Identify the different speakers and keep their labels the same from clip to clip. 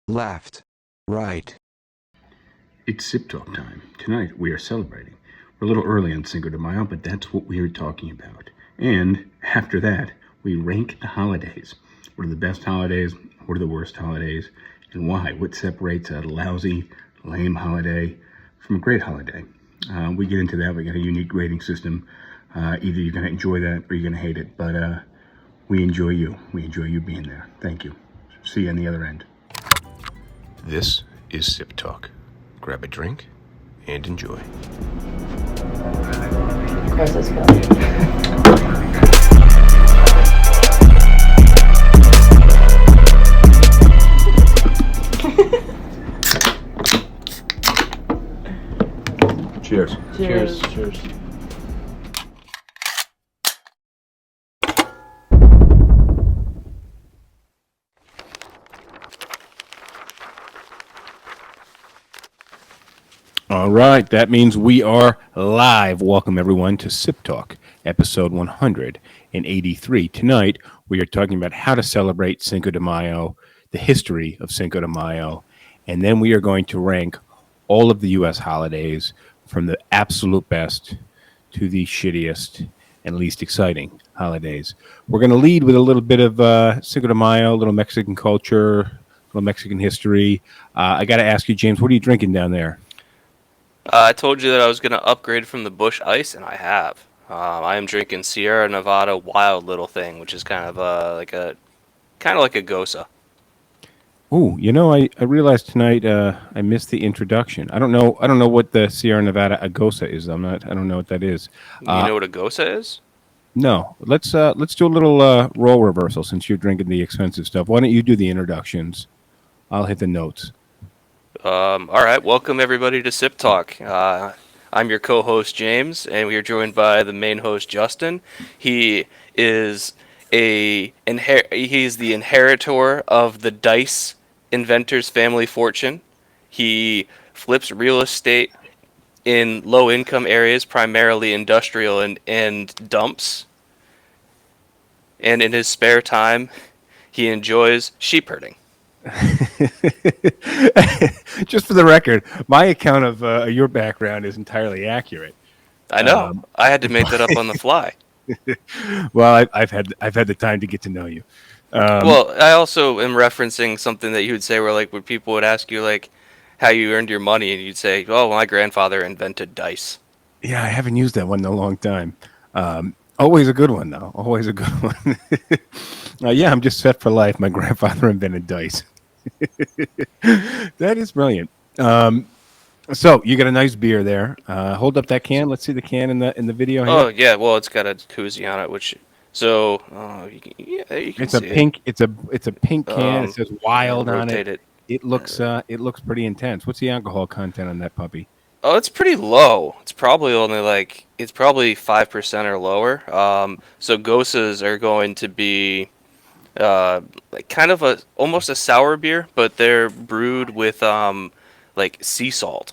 Speaker 1: left, right.
Speaker 2: It's SipTalk time. Tonight we are celebrating. We're a little early on Cinco de Mayo, but that's what we are talking about. And after that, we rank the holidays. What are the best holidays? What are the worst holidays? And why? What separates a lousy, lame holiday from a great holiday? We get into that. We got a unique grading system. Either you're going to enjoy that or you're going to hate it. But we enjoy you. We enjoy you being there. Thank you. See you on the other end. This is SipTalk. Grab a drink and enjoy.
Speaker 3: Process go.
Speaker 2: Cheers.
Speaker 3: Cheers.
Speaker 4: Cheers. All right, that means we are live. Welcome, everyone, to Sip Talk, episode 183. Tonight, we are talking about how to celebrate Cinco de Mayo, the history of Cinco de Mayo, and then we are going to rank all of the U.S. holidays from the absolute best to the shittiest and least exciting holidays. We're going to lead with a little bit of Cinco de Mayo, a little Mexican culture, a little Mexican history. I got to ask you, James, what are you drinking down there?
Speaker 5: I told you that I was going to upgrade from the Busch Ice, and I have. I am drinking Sierra Nevada Wild Little Thing, which is kind of like a Gosa.
Speaker 4: Oh, I realized tonight I missed the introduction. I don't know what the Sierra Nevada Agosa is. I don't know what that is.
Speaker 5: You know what a Gosa is?
Speaker 4: No, let's do a little role reversal since you're drinking the expensive stuff. Why don't you do the introductions? I'll hit the notes.
Speaker 5: All right, welcome everybody to Sip Talk. I'm your co-host James, and we are joined by the main host Justin. He is he's the inheritor of the dice inventor's family fortune. He flips real estate in low-income areas, primarily industrial and dumps. And in his spare time, he enjoys sheep herding.
Speaker 4: Just for the record, my account of your background is entirely accurate.
Speaker 5: I know. I had to make that up on the fly.
Speaker 4: Well, I've had the time to get to know you.
Speaker 5: Well, I also am referencing something that you would say where people would ask you like how you earned your money, and you'd say, "Oh, my grandfather invented dice."
Speaker 4: Yeah, I haven't used that one in a long time. Always a good one, though. Always a good one. Yeah, I'm just set for life. My grandfather invented dice. That is brilliant. So you got a nice beer there. Hold up that can. Let's see the can in the video here.
Speaker 5: Oh yeah, well it's got a koozie on it, which you can
Speaker 4: It's a
Speaker 5: see
Speaker 4: pink. It's a pink can. It says "Wild" on
Speaker 5: rotate
Speaker 4: it. It looks pretty intense. What's the alcohol content on that puppy?
Speaker 5: Oh, it's pretty low. It's probably only 5% or lower. So Gosas are going to be kind of almost a sour beer, but they're brewed with sea salt.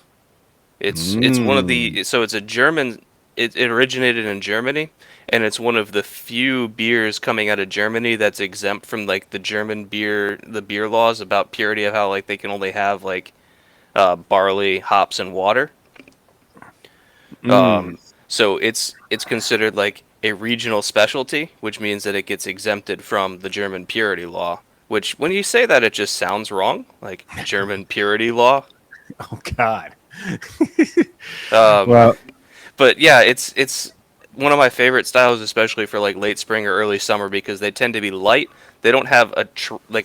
Speaker 5: It's one of the it's a German. It originated in Germany, and it's one of the few beers coming out of Germany that's exempt from the beer laws about purity of how they can only have barley, hops, and water. So it's considered like a regional specialty, which means that it gets exempted from the German purity law. Which, when you say that, it just sounds wrong, like German purity law.
Speaker 4: Oh God.
Speaker 5: Well, but yeah, it's one of my favorite styles, especially for late spring or early summer, because they tend to be light. They don't have a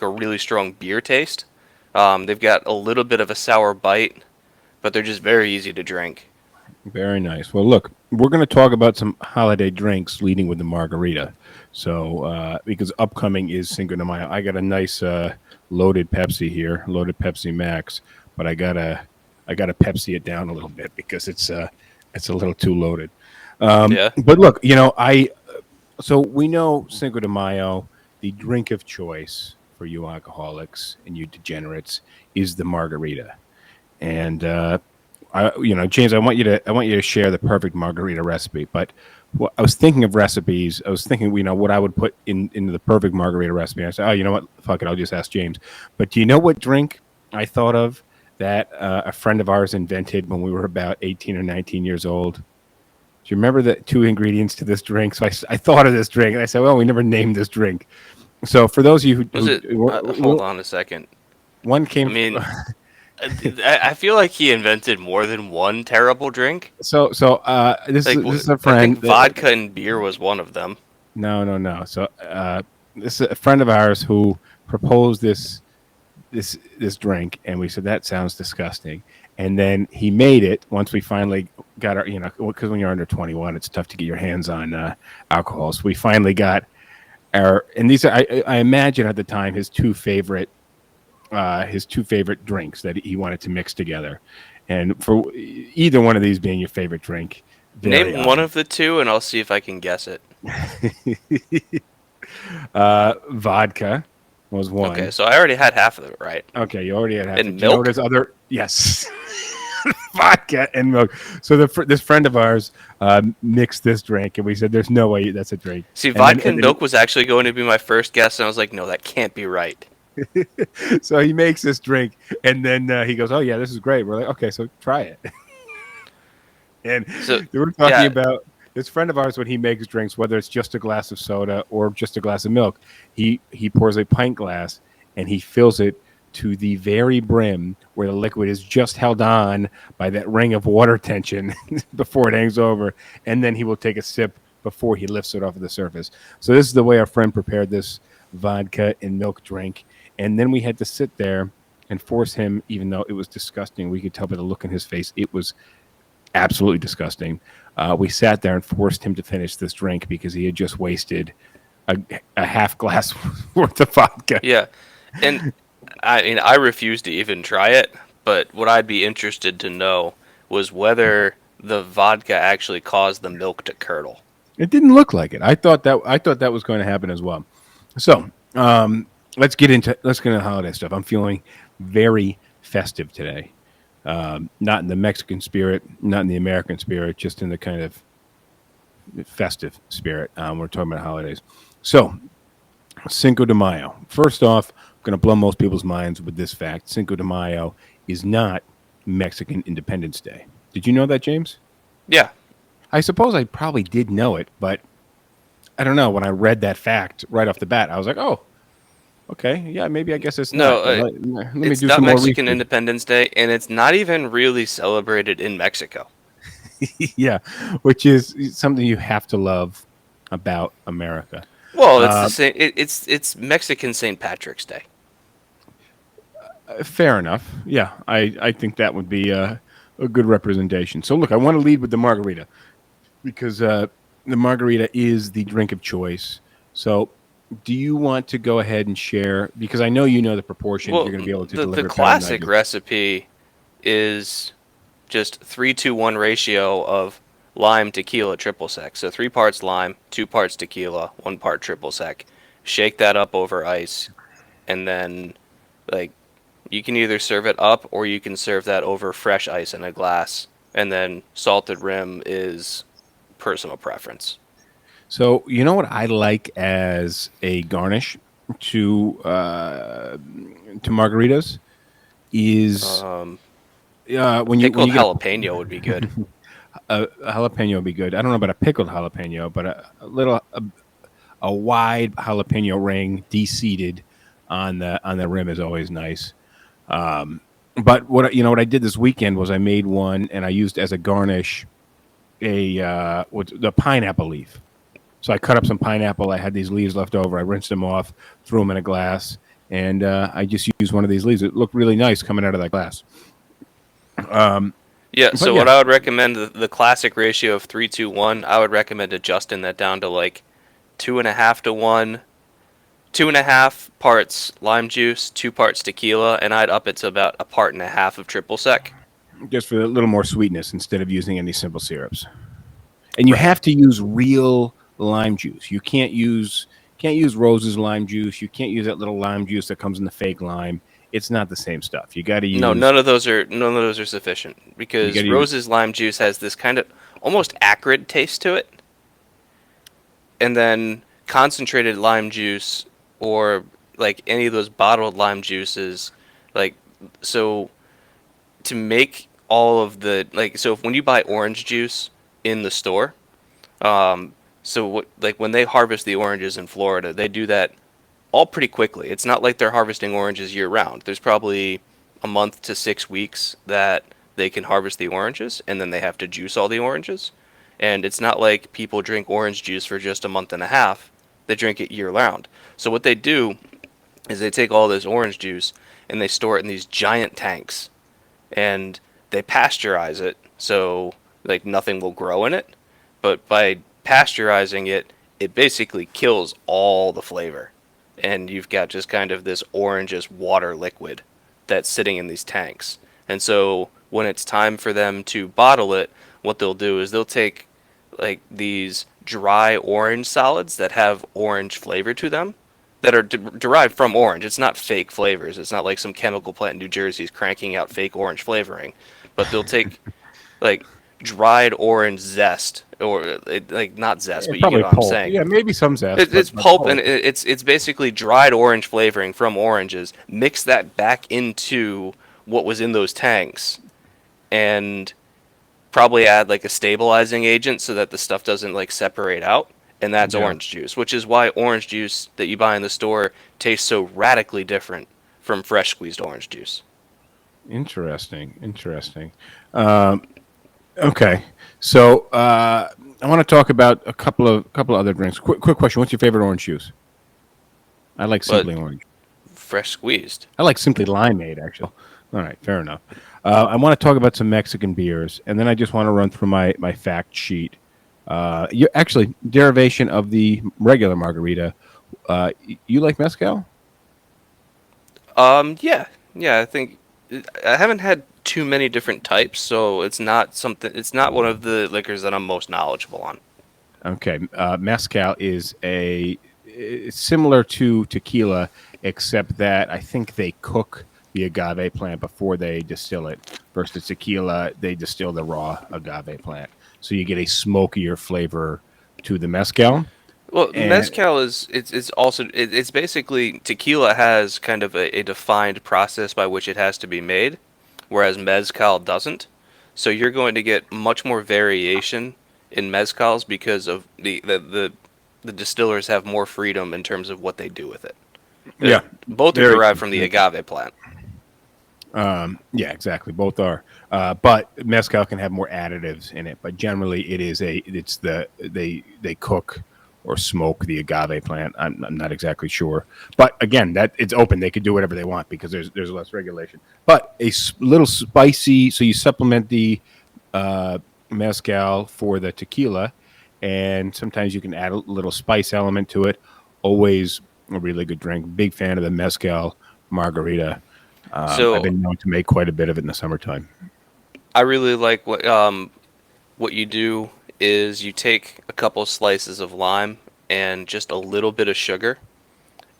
Speaker 5: really strong beer taste. They've got a little bit of a sour bite, but they're just very easy to drink.
Speaker 4: Very nice. Well, look, we're going to talk about some holiday drinks leading with the margarita. So, because upcoming is Cinco de Mayo, I got a nice loaded Pepsi here, loaded Pepsi Max, but I gotta Pepsi it down a little bit because it's a little too loaded.
Speaker 5: Yeah.
Speaker 4: But look, so we know Cinco de Mayo, the drink of choice for you alcoholics and you degenerates is the margarita, and James, I want you to share the perfect margarita recipe. But I was thinking of recipes. I was thinking, what I would put into the perfect margarita recipe. I said, oh, you know what? Fuck it. I'll just ask James. But do you know what drink I thought of that a friend of ours invented when we were about 18 or 19 years old. Do you remember the two ingredients to this drink? So I thought of this drink, and I said, well, we never named this drink. So for those of you
Speaker 5: Was it? Hold on a second.
Speaker 4: one
Speaker 5: I
Speaker 4: came.
Speaker 5: mean, I feel like he invented more than one terrible drink.
Speaker 4: This
Speaker 5: Like,
Speaker 4: is a
Speaker 5: I think
Speaker 4: friend.
Speaker 5: vodka and beer was one of them.
Speaker 4: No. So this is a friend of ours who proposed this drink, and we said that sounds disgusting. And then he made it once we finally got our, because when you're under 21, it's tough to get your hands on alcohol. So we finally got and these are I imagine at the time his two favorite drinks that he wanted to mix together, and for either one of these being your favorite drink,
Speaker 5: Name one of the two, and I'll see if I can guess it.
Speaker 4: Vodka was one.
Speaker 5: Okay, so I already had half of it right.
Speaker 4: Okay, you already had half.
Speaker 5: And
Speaker 4: Do you know
Speaker 5: milk?
Speaker 4: there's other? Yes, vodka and milk. So this friend of ours mixed this drink, and we said, "There's no way that's a drink."
Speaker 5: See,
Speaker 4: And
Speaker 5: vodka
Speaker 4: then
Speaker 5: and milk was actually going to be my first guess, and I was like, no, that can't be right.
Speaker 4: So he makes this drink, and then he goes, "Oh yeah, this is great." We're like, "Okay, so try it." And
Speaker 5: So,
Speaker 4: we're talking
Speaker 5: yeah.
Speaker 4: about this friend of ours when he makes drinks, whether it's just a glass of soda or just a glass of milk, he pours a pint glass and he fills it to the very brim where the liquid is just held on by that ring of water tension before it hangs over, and then he will take a sip before he lifts it off of the surface. So this is the way our friend prepared this vodka and milk drink, and then we had to sit there and force him, even though it was disgusting. We could tell by the look in his face it was absolutely disgusting. We sat there and forced him to finish this drink because he had just wasted a half glass worth of vodka.
Speaker 5: Yeah, and I mean, I refused to even try it, but what I'd be interested to know was whether the vodka actually caused the milk to curdle.
Speaker 4: It didn't look like it. I thought that was going to happen as well. So let's get into holiday stuff. I'm feeling very festive today. Not in the Mexican spirit, not in the American spirit, just in the kind of festive spirit. We're talking about holidays. So, Cinco de Mayo. First off, I'm going to blow most people's minds with this fact. Cinco de Mayo is not Mexican Independence Day. Did you know that, James?
Speaker 5: Yeah,
Speaker 4: I suppose I probably did know it, but I don't know. When I read that fact right off the bat, I was like, oh, okay, yeah, maybe I guess it's
Speaker 5: no,
Speaker 4: not. Let me
Speaker 5: it's
Speaker 4: do
Speaker 5: not
Speaker 4: some more
Speaker 5: Mexican
Speaker 4: research.
Speaker 5: Independence Day, and it's not even really celebrated in Mexico.
Speaker 4: Yeah, which is something you have to love about America.
Speaker 5: Well, it's the same. It's Mexican St. Patrick's Day.
Speaker 4: Fair enough. Yeah, I think that would be a good representation. So look, I want to lead with the margarita because the margarita is the drink of choice. So do you want to go ahead and share? Because I know you know the proportions
Speaker 5: Well,
Speaker 4: you're going to be able to
Speaker 5: the
Speaker 4: deliver.
Speaker 5: classic recipe is just 3-2-1 ratio of lime, tequila, triple sec. So 3 parts lime, 2 parts tequila, 1 part triple sec. Shake that up over ice, and then like you can either serve it up or you can serve that over fresh ice in a glass. And then salted rim is personal preference.
Speaker 4: So you know what I like as a garnish to margaritas is when you
Speaker 5: Pickled
Speaker 4: get
Speaker 5: jalapeno would be good.
Speaker 4: a jalapeno would be good. I don't know about a pickled jalapeno, but a wide jalapeno ring de-seeded on the rim is always nice. But what I did this weekend was I made one and I used as a garnish the pineapple leaf. So I cut up some pineapple. I had these leaves left over. I rinsed them off, threw them in a glass, and I just used one of these leaves. It looked really nice coming out of that glass.
Speaker 5: Yeah, so
Speaker 4: yeah.
Speaker 5: what I would recommend, the classic ratio of 3-2-1, I would recommend adjusting that down to like 2.5 to 1, 2.5 parts lime juice, 2 parts tequila, and I'd up it to about 1.5 parts of triple sec.
Speaker 4: Just for a little more sweetness instead of using any simple syrups. And you have to use real lime juice. You can't use Rose's lime juice. You can't use that little lime juice that comes in the fake lime. It's not the same stuff. You got to use
Speaker 5: None of those are sufficient because Rose's lime juice has this kind of almost acrid taste to it, and then concentrated lime juice or like any of those bottled lime juices, like so to make all of the so if, when you buy orange juice in the store, so what, like when they harvest the oranges in Florida, they do that all pretty quickly. It's not like they're harvesting oranges year round. There's probably a month to 6 weeks that they can harvest the oranges, and then they have to juice all the oranges. And it's not like people drink orange juice for just a month and a half. They drink it year round. So what they do is they take all this orange juice and they store it in these giant tanks, and they pasteurize it so like nothing will grow in it. But by pasteurizing it, it basically kills all the flavor, and you've got just kind of this orangish water liquid that's sitting in these tanks. And so when it's time for them to bottle it, what they'll do is they'll take like these dry orange solids that have orange flavor to them, that are derived from orange. It's not fake flavors. It's not like some chemical plant in New Jersey is cranking out fake orange flavoring. But they'll take like dried orange zest, or like not zest, but you
Speaker 4: Probably
Speaker 5: get what I'm
Speaker 4: pulp.
Speaker 5: saying.
Speaker 4: Yeah, maybe some zest.
Speaker 5: It's
Speaker 4: but
Speaker 5: pulp, and it's basically dried orange flavoring from oranges. Mix that back into what was in those tanks, and probably add like a stabilizing agent so that the stuff doesn't like separate out. And that's
Speaker 4: Yeah.
Speaker 5: orange juice, which is why orange juice that you buy in the store tastes so radically different from fresh squeezed orange juice.
Speaker 4: Interesting. Okay, so I want to talk about a couple of other drinks. Quick question: what's your favorite orange juice? I like
Speaker 5: But
Speaker 4: Simply Orange.
Speaker 5: fresh squeezed.
Speaker 4: I like Simply Limeade, actually. All right, fair enough. I want to talk about some Mexican beers, and then I just want to run through my fact sheet. You actually derivation of the regular margarita. You like mezcal?
Speaker 5: Yeah. I think I haven't had too many different types, so it's not something. It's not one of the liquors that I'm most knowledgeable on.
Speaker 4: Okay, mezcal is it's similar to tequila, except that I think they cook the agave plant before they distill it. Versus tequila, they distill the raw agave plant, so you get a smokier flavor to the mezcal.
Speaker 5: Well,
Speaker 4: And
Speaker 5: mezcal is it's also it's basically tequila has kind of a defined process by which it has to be made, whereas mezcal doesn't. So you're going to get much more variation in mezcals because of the distillers have more freedom in terms of what they do with it.
Speaker 4: yeah,
Speaker 5: Both are
Speaker 4: very.
Speaker 5: derived from the agave plant.
Speaker 4: Yeah, exactly. Both are, but mezcal can have more additives in it. But generally, they cook or smoke the agave plant. I'm not exactly sure, but again, that it's open. They could do whatever they want because there's less regulation. But little spicy, so you supplement the mezcal for the tequila, and sometimes you can add a little spice element to it. Always a really good drink. Big fan of the mezcal margarita. I've
Speaker 5: So
Speaker 4: been known to make quite a bit of it in the summertime.
Speaker 5: I really like what you do is you take a couple slices of lime and just a little bit of sugar,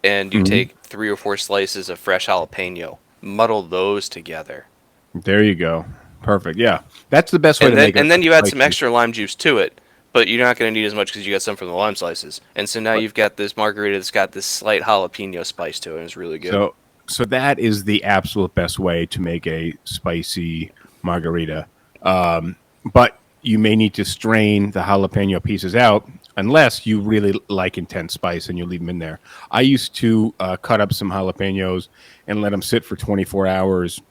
Speaker 5: and you
Speaker 4: Hmm.
Speaker 5: take 3 or 4 slices of fresh jalapeno, muddle those together,
Speaker 4: There you go. Perfect. Yeah, that's the best way
Speaker 5: and
Speaker 4: to
Speaker 5: then
Speaker 4: make it.
Speaker 5: you add some
Speaker 4: Spicy.
Speaker 5: extra lime juice to it. But you're not going to need as much because you got some from the lime slices, and so now
Speaker 4: But
Speaker 5: you've got this margarita that's got this slight jalapeno spice to it, and it's really good.
Speaker 4: so that is the absolute best way to make a spicy margarita. But you may need to strain the jalapeno pieces out unless you really like intense spice and you leave them in there. I used to cut up some jalapenos and let them sit for 24 hours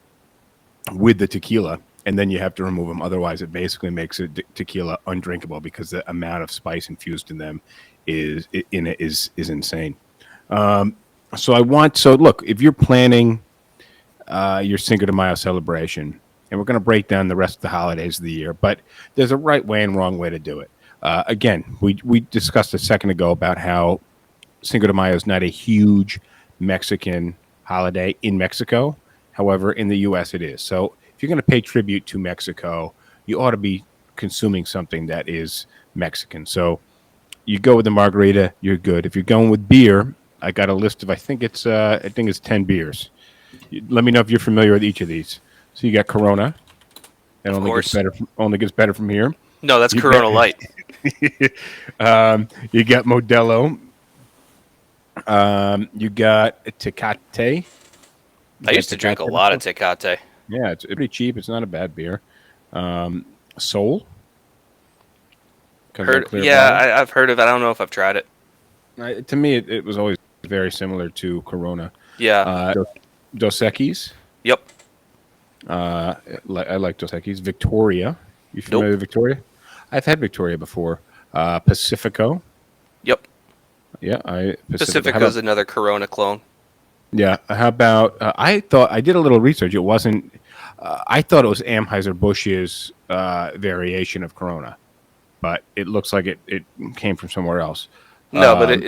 Speaker 4: with the tequila, and then you have to remove them. Otherwise, it basically makes tequila undrinkable because the amount of spice infused in them is insane. So look, if you're planning your Cinco de Mayo celebration, and we're going to break down the rest of the holidays of the year, but there's a right way and wrong way to do it. Again, we discussed a second ago about how Cinco de Mayo is not a huge Mexican holiday in Mexico. However, in the U.S., it is. So if you're going to pay tribute to Mexico, you ought to be consuming something that is Mexican. So you go with the margarita, you're good. If you're going with beer, I got a list of I think it's 10 beers. Let me know if you're familiar with each of these. So you got Corona. It
Speaker 5: Of
Speaker 4: only gets
Speaker 5: course,
Speaker 4: better. Only gets better from here.
Speaker 5: no, that's
Speaker 4: You got
Speaker 5: Corona Light.
Speaker 4: you got Modelo. You got Tecate.
Speaker 5: I used to drink a lot of
Speaker 4: Tecate?
Speaker 5: Tecate.
Speaker 4: Yeah, it's pretty cheap. It's not a bad beer. Soul comes in a
Speaker 5: Heard,
Speaker 4: clear
Speaker 5: yeah,
Speaker 4: bottle.
Speaker 5: I've heard of it. I don't know if I've tried it.
Speaker 4: To me, it was always very similar to Corona.
Speaker 5: Yeah.
Speaker 4: Uh, Dos Equis.
Speaker 5: Yep.
Speaker 4: I like Dos Equis. Victoria. You familiar
Speaker 5: Nope.
Speaker 4: with Victoria? I've had Victoria before. Pacifico.
Speaker 5: Yep.
Speaker 4: Yeah, Pacifico. How
Speaker 5: Pacifica's
Speaker 4: about
Speaker 5: another Corona clone.
Speaker 4: yeah? How about I thought I did a little research. It wasn't. I thought it was Anheuser-Busch's variation of Corona, but it looks like it came from somewhere else.
Speaker 5: No, but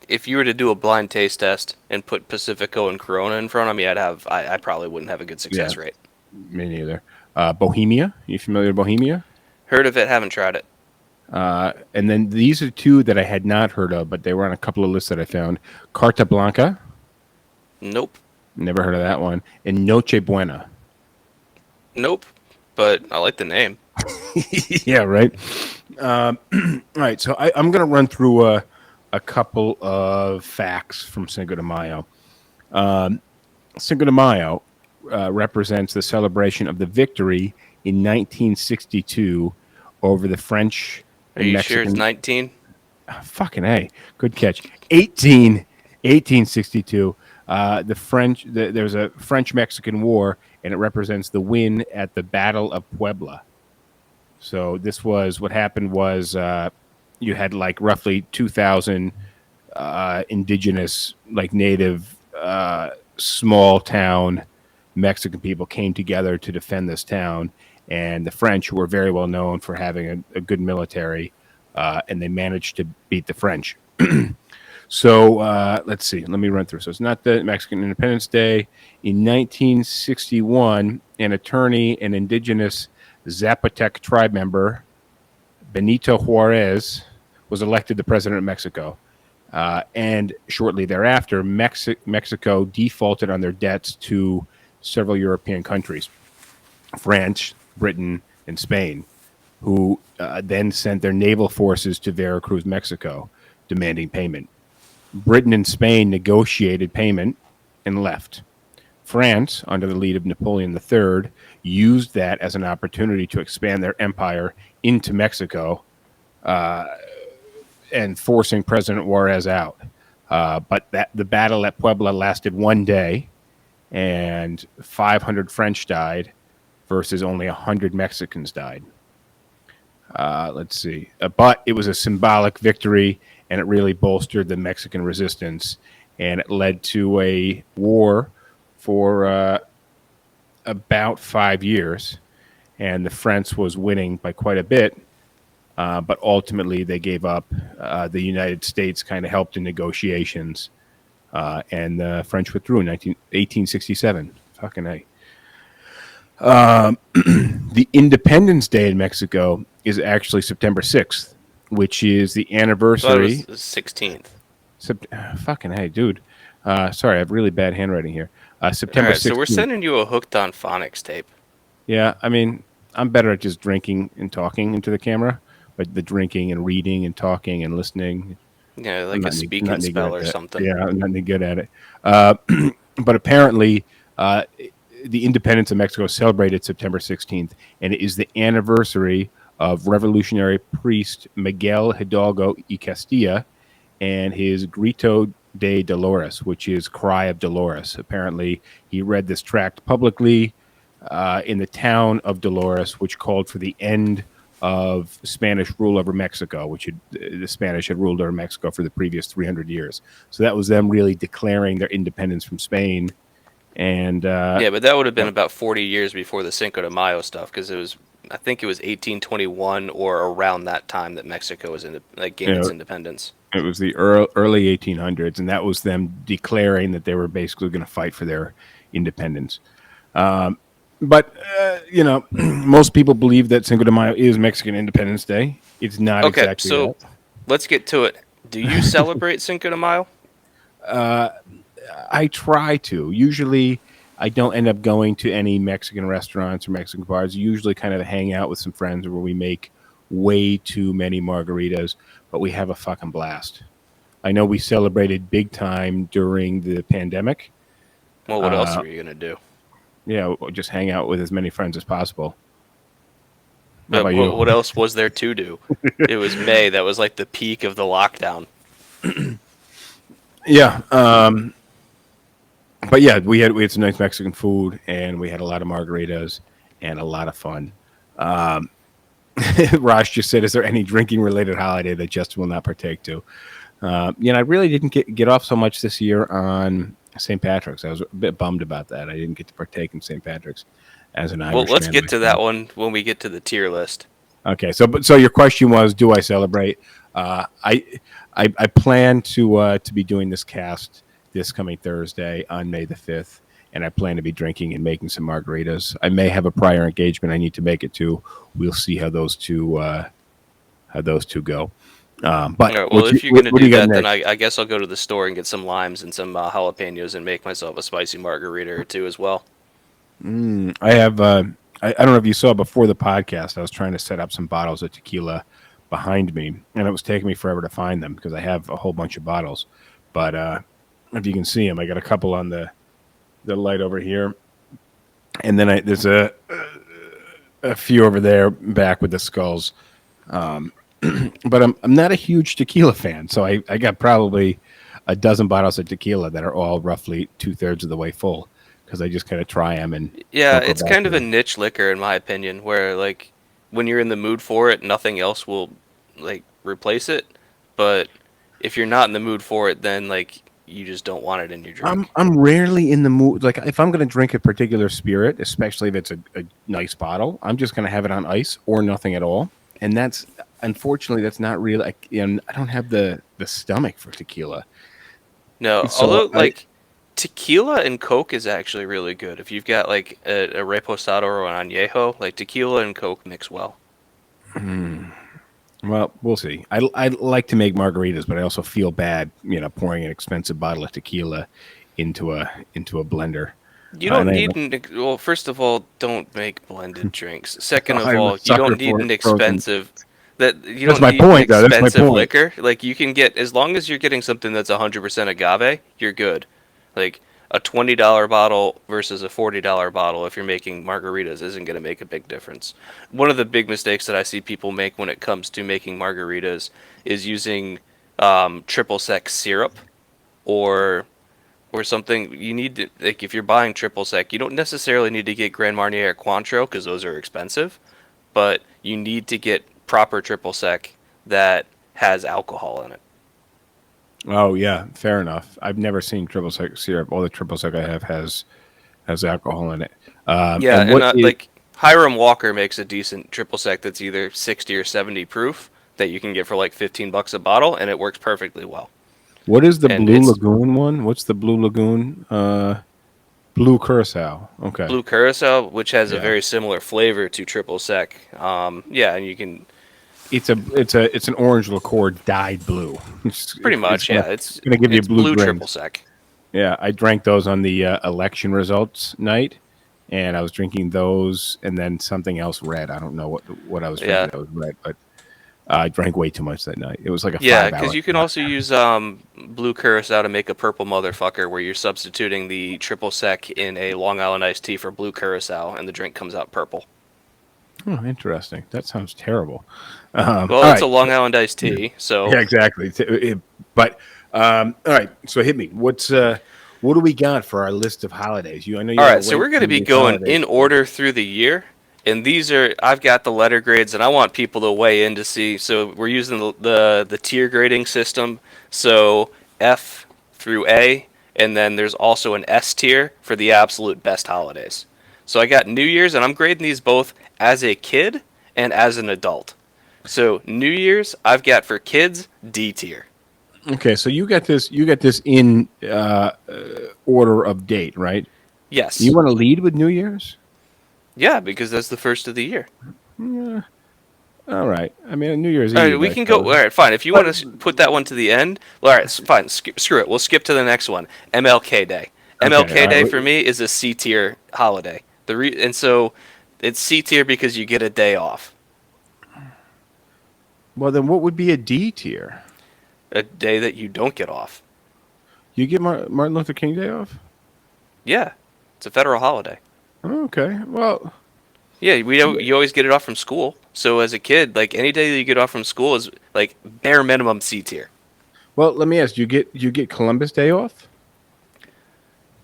Speaker 5: if you were to do a blind taste test and put Pacifico and Corona in front of me, I probably wouldn't have a good
Speaker 4: Yeah,
Speaker 5: success rate.
Speaker 4: me neither. Bohemia. You familiar with Bohemia?
Speaker 5: Heard of it, haven't tried it.
Speaker 4: And then these are two that I had not heard of, but they were on a couple of lists that I found. Carta Blanca.
Speaker 5: Nope.
Speaker 4: Never heard of that one. And Noche Buena.
Speaker 5: Nope. But I like the name.
Speaker 4: Yeah, right. All right, so I'm going to run through a couple of facts from Cinco de Mayo. Cinco de Mayo represents the celebration of the victory in 1962 over the French
Speaker 5: Are
Speaker 4: and
Speaker 5: you sure it's
Speaker 4: Mexican.
Speaker 5: 19?
Speaker 4: Fucking A. Good catch. 1862. The French. There was a French-Mexican War, and it represents the win at the Battle of Puebla. So this was what happened was you had like roughly 2,000 indigenous, like native, small town Mexican people came together to defend this town, and the French were very well known for having a good military, and they managed to beat the French. So let's see. Let me run through. So it's not the Mexican Independence Day. In 1961, an attorney and indigenous Zapotec tribe member, Benito Juarez, was elected the president of Mexico. And shortly thereafter, Mexico defaulted on their debts to several European countries, France, Britain, and Spain, who then sent their naval forces to Veracruz, Mexico, demanding payment. Britain and Spain negotiated payment and left. France, under the lead of Napoleon III, used that as an opportunity to expand their empire into Mexico, and forcing President Juarez out. But the battle at Puebla lasted one day, and 500 French died versus only 100 Mexicans died. Let's see. But it was a symbolic victory, and it really bolstered the Mexican resistance, and it led to a war for about 5 years, and the French was winning by quite a bit, but ultimately they gave up. The United States kind of helped in negotiations, and the French withdrew in 1867. Fucking A. The Independence Day in Mexico is actually September 6th, which is the
Speaker 5: I thought it
Speaker 4: anniversary.
Speaker 5: was 16th.
Speaker 4: Fucking hey, dude. Sorry, I have really bad handwriting here.
Speaker 5: All
Speaker 4: September
Speaker 5: right,
Speaker 4: 16th.
Speaker 5: so we're sending you a Hooked on Phonics tape.
Speaker 4: Yeah, I mean, I'm better at just drinking and talking into the camera, but the drinking and reading and talking and listening.
Speaker 5: Yeah,
Speaker 4: I'm
Speaker 5: like
Speaker 4: not
Speaker 5: a
Speaker 4: any-
Speaker 5: speak
Speaker 4: not
Speaker 5: and
Speaker 4: any good
Speaker 5: spell
Speaker 4: at
Speaker 5: or
Speaker 4: that.
Speaker 5: something.
Speaker 4: Yeah, I'm not any good at it. But apparently, the independence of Mexico is celebrated September 16th, and it is the anniversary of revolutionary priest Miguel Hidalgo y Castilla and his Grito de Dolores, which is Cry of Dolores. Apparently, he read this tract publicly in the town of Dolores, which called for the end of Spanish rule over Mexico, which the Spanish had ruled over Mexico for the previous 300 years. So that was them really declaring their independence from Spain. And
Speaker 5: Yeah, but that would have been about 40 years before the Cinco de Mayo stuff, because I think it was 1821 or around that time that Mexico was gained its independence.
Speaker 4: it was the early 1800s, and that was them declaring that they were basically going to fight for their independence. But most people believe that Cinco de Mayo is Mexican Independence Day. It's not
Speaker 5: Okay,
Speaker 4: exactly
Speaker 5: so let's get to it. Do you celebrate Cinco de Mayo?
Speaker 4: I try to. Usually, I don't end up going to any Mexican restaurants or Mexican bars. Usually, kind of hang out with some friends where we make way too many margaritas, but we have a fucking blast. I know we celebrated big time during the pandemic,
Speaker 5: Well, what else were you gonna do?
Speaker 4: Yeah, just hang out with as many friends as possible. How about you?
Speaker 5: What else was there to do? It was May. That was like the peak of the lockdown.
Speaker 4: Yeah, but yeah, we had some nice Mexican food, and we had a lot of margaritas and a lot of fun. Raj just said, "Is there any drinking related holiday that Justin will not partake to?" I really didn't get off so much this year on St. Patrick's. I was a bit bummed about that. I didn't get to partake in St. Patrick's as an
Speaker 5: Well, let's
Speaker 4: Irishman
Speaker 5: get to that
Speaker 4: myself.
Speaker 5: one when we get to the tier list.
Speaker 4: Okay, so your question was, do I celebrate? I plan to be doing this cast this coming Thursday on May the 5th, and I plan to be drinking and making some margaritas. I may have a prior engagement I need to make it to. We'll see how those two go.
Speaker 5: All
Speaker 4: But
Speaker 5: right, well, if you're
Speaker 4: what
Speaker 5: gonna
Speaker 4: do
Speaker 5: do
Speaker 4: you got
Speaker 5: that, then
Speaker 4: next?
Speaker 5: I guess I'll go to the store and get some limes and some jalapenos and make myself a spicy margarita or two as well.
Speaker 4: I have. I don't know if you saw before the podcast. I was trying to set up some bottles of tequila behind me, and it was taking me forever to find them because I have a whole bunch of bottles. But if you can see them, I got a couple on the light over here, and then there's a few over there back with the skulls. But I'm not a huge tequila fan, so I got probably a dozen bottles of tequila that are all roughly 2/3 of the way full because I just kind of try them and
Speaker 5: Yeah,
Speaker 4: don't go
Speaker 5: it's
Speaker 4: back
Speaker 5: kind
Speaker 4: to
Speaker 5: of a
Speaker 4: them.
Speaker 5: niche liquor in my opinion, where like when you're in the mood for it, nothing else will like replace it. But if you're not in the mood for it, then like you just don't want it in your drink.
Speaker 4: I'm rarely in the mood. Like if I'm going to drink a particular spirit, especially if it's a nice bottle, I'm just going to have it on ice or nothing at all. And that's unfortunately that's not real. I don't have the stomach for tequila.
Speaker 5: No,
Speaker 4: So
Speaker 5: although like tequila and Coke is actually really good. If you've got like a reposado or an añejo, like tequila and Coke mix well.
Speaker 4: well, we'll see. I like to make margaritas, but I also feel bad, pouring an expensive bottle of tequila into a blender.
Speaker 5: You don't
Speaker 4: And I,
Speaker 5: need well, first of all, don't make blended drinks. Second of
Speaker 4: I'm a
Speaker 5: all, you
Speaker 4: sucker
Speaker 5: don't need
Speaker 4: for
Speaker 5: an
Speaker 4: frozen.
Speaker 5: expensive that you
Speaker 4: That's
Speaker 5: don't
Speaker 4: my
Speaker 5: need an
Speaker 4: point, though. That's my
Speaker 5: expensive
Speaker 4: point.
Speaker 5: liquor. Like you can get as long as you're getting something that's 100% agave, you're good. Like a $20 bottle versus a $40 bottle if you're making margaritas isn't going to make a big difference. One of the big mistakes that I see people make when it comes to making margaritas is using triple sec syrup or something. You need to, like, if you're buying triple sec, you don't necessarily need to get Grand Marnier or Cointreau because those are expensive, but you need to get proper triple sec that has alcohol in it.
Speaker 4: Oh yeah, fair enough. I've never seen triple sec syrup. All the triple sec I have has alcohol in it.
Speaker 5: Yeah,
Speaker 4: And
Speaker 5: and
Speaker 4: what is
Speaker 5: like Hiram Walker makes a decent triple sec that's either 60 or 70 proof that you can get for like $15 a bottle, and it works perfectly well.
Speaker 4: what is the
Speaker 5: And
Speaker 4: Blue
Speaker 5: it's
Speaker 4: Lagoon one? What's the Blue Lagoon? Blue Curacao. Okay.
Speaker 5: blue curacao, which has a
Speaker 4: Yeah.
Speaker 5: very similar flavor to triple sec. Yeah, and you can
Speaker 4: It's an orange liqueur dyed blue.
Speaker 5: pretty
Speaker 4: It's
Speaker 5: much,
Speaker 4: gonna
Speaker 5: yeah, it's
Speaker 4: gonna give you
Speaker 5: it's
Speaker 4: blue
Speaker 5: blue triple
Speaker 4: drinks.
Speaker 5: sec.
Speaker 4: Yeah, I drank those on the election results night, and I was drinking those and then something else red. I don't know what I was drinking
Speaker 5: Yeah.
Speaker 4: that was red, but I drank way too much that night. It was like a
Speaker 5: Yeah,
Speaker 4: 5 hour
Speaker 5: because you can
Speaker 4: shot.
Speaker 5: also use blue curacao to make a purple motherfucker, where you're substituting the triple sec in a Long Island iced tea for blue curacao, and the drink comes out purple.
Speaker 4: Oh, interesting. That sounds terrible.
Speaker 5: Well,
Speaker 4: All
Speaker 5: it's a
Speaker 4: right.
Speaker 5: Long Island iced tea, so
Speaker 4: Yeah, exactly. But all right. So hit me. What do we got for our list of holidays? I know you
Speaker 5: all
Speaker 4: have a
Speaker 5: right. So
Speaker 4: late
Speaker 5: we're going to
Speaker 4: New
Speaker 5: be
Speaker 4: Year's
Speaker 5: going
Speaker 4: holiday.
Speaker 5: in order through the year, and I've got the letter grades, and I want people to weigh in to see. So we're using the tier grading system. So F through A, and then there's also an S tier for the absolute best holidays. So I got New Year's, and I'm grading these both as a kid and as an adult. So New Year's, I've got for kids D tier.
Speaker 4: Okay, so you got this. You got this in order of date, right? You
Speaker 5: Yes.
Speaker 4: want to lead with New Year's?
Speaker 5: Yeah, because that's the first of the year.
Speaker 4: Yeah. All right. I mean, New Year's
Speaker 5: All right,
Speaker 4: Eve,
Speaker 5: we
Speaker 4: I
Speaker 5: can go.
Speaker 4: suppose.
Speaker 5: All right, fine. If you
Speaker 4: But
Speaker 5: want to put that one to the end, well, all right, fine. Screw it. We'll skip to the next one. MLK Day.
Speaker 4: okay.
Speaker 5: MLK
Speaker 4: All
Speaker 5: Day
Speaker 4: right.
Speaker 5: for me is a C tier holiday. And so it's C tier because you get a day off,
Speaker 4: Well, then what would be a D tier?
Speaker 5: a day that you don't get off.
Speaker 4: You get Martin Luther King Day off?
Speaker 5: Yeah, it's a federal holiday.
Speaker 4: Okay. Well,
Speaker 5: Yeah, you always get it off from school. So as a kid, like any day that you get off from school is like bare minimum C tier.
Speaker 4: let me ask you get Columbus Day off?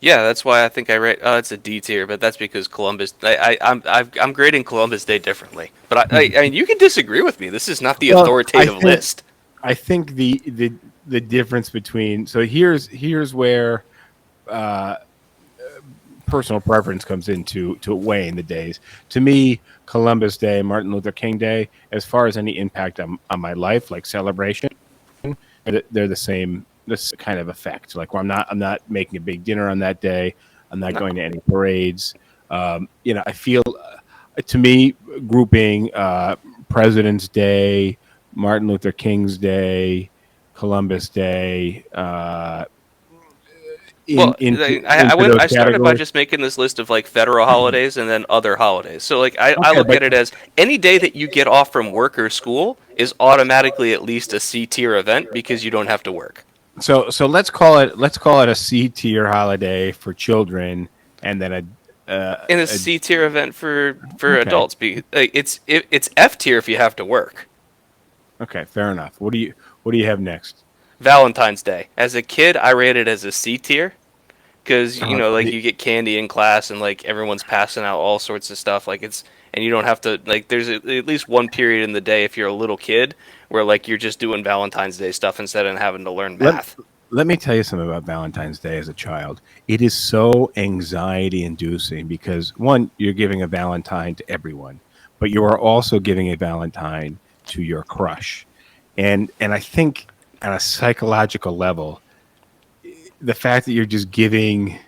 Speaker 5: Yeah, that's why I think I rate. It's a D tier, but that's because Columbus. I'm grading Columbus Day differently. But I mean, you can disagree with me. This is not the
Speaker 4: Well,
Speaker 5: authoritative list.
Speaker 4: I think the difference between here's where uh, personal preference comes into to weighing the days. To me, Columbus Day, Martin Luther King Day, as far as any impact on my life, like celebration, they're the same. This kind of effect. Like, I'm not making a big dinner on that day. I'm not
Speaker 5: No.
Speaker 4: going to any parades. I feel to me, grouping President's Day, Martin Luther King's Day, Columbus Day,
Speaker 5: Well,
Speaker 4: into those
Speaker 5: I started by
Speaker 4: categories.
Speaker 5: just making this list of like federal holidays and then other holidays. So like I
Speaker 4: Okay,
Speaker 5: look
Speaker 4: but
Speaker 5: at it as any day that you get off from work or school is automatically at least a C tier event because you don't have to work.
Speaker 4: so let's call it a C tier holiday for children, and then
Speaker 5: And a C tier event for
Speaker 4: okay,
Speaker 5: adults. It's F tier if you have to work.
Speaker 4: okay, fair enough. What do you have next?
Speaker 5: Valentine's Day. As a kid, I rate it as a C tier because like
Speaker 4: The-
Speaker 5: you get candy in class and like everyone's passing out all sorts of stuff. Like and you don't have to like. There's at least one period in the day if you're a little kid where like you're just doing Valentine's Day stuff instead of having to learn
Speaker 4: let
Speaker 5: math.
Speaker 4: let me tell you something about Valentine's Day as a child. It is so anxiety inducing because one, you're giving a Valentine to everyone, but you are also giving a Valentine to your crush. And I think on a psychological level, the fact that you're just giving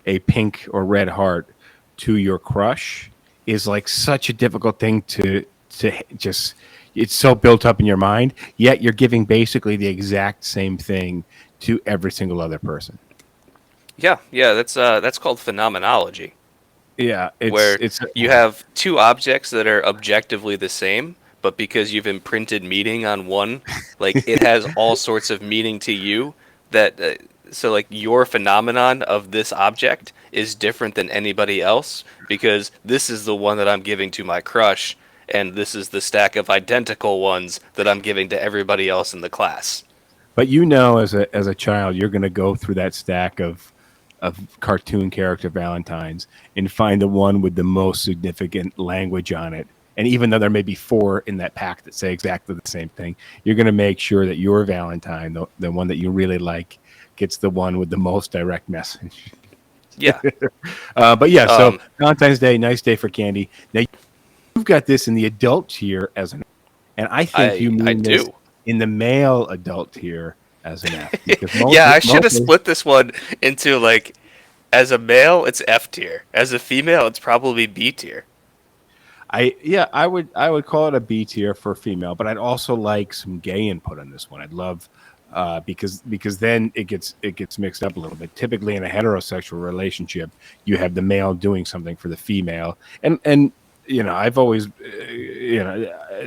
Speaker 4: a pink or red heart to your crush is like such a difficult thing to just it's so built up in your mind, yet you're giving basically the exact same thing to every single other person.
Speaker 5: Yeah, that's called phenomenology,
Speaker 4: Yeah,
Speaker 5: where
Speaker 4: it's
Speaker 5: you have two objects that are objectively the same, but because you've imprinted meaning on one, like it has all sorts of meaning to you that so like your phenomenon of this object is different than anybody else because this is the one that I'm giving to my crush and this is the stack of identical ones that I'm giving to everybody else in the class.
Speaker 4: but as a child you're going to go through that stack of cartoon character Valentines and find the one with the most significant language on it. And even though there may be four in that pack that say exactly the same thing, you're going to make sure that your Valentine, the one that you really like, gets the one with the most direct message.
Speaker 5: Yeah.
Speaker 4: But yeah, so
Speaker 5: Um
Speaker 4: Valentine's Day, nice day for candy. Now you've got this in the adult tier as an, and I think you
Speaker 5: I
Speaker 4: mean this
Speaker 5: do.
Speaker 4: in the male adult tier as an F because
Speaker 5: Yeah, I should have
Speaker 4: mostly
Speaker 5: split this one into like as a male it's F tier. As a female it's probably B tier.
Speaker 4: I would call it a B tier for female, but I'd also like some gay input on this one. I'd love because then it gets mixed up a little bit. Typically, in a heterosexual relationship, you have the male doing something for the female, and I've always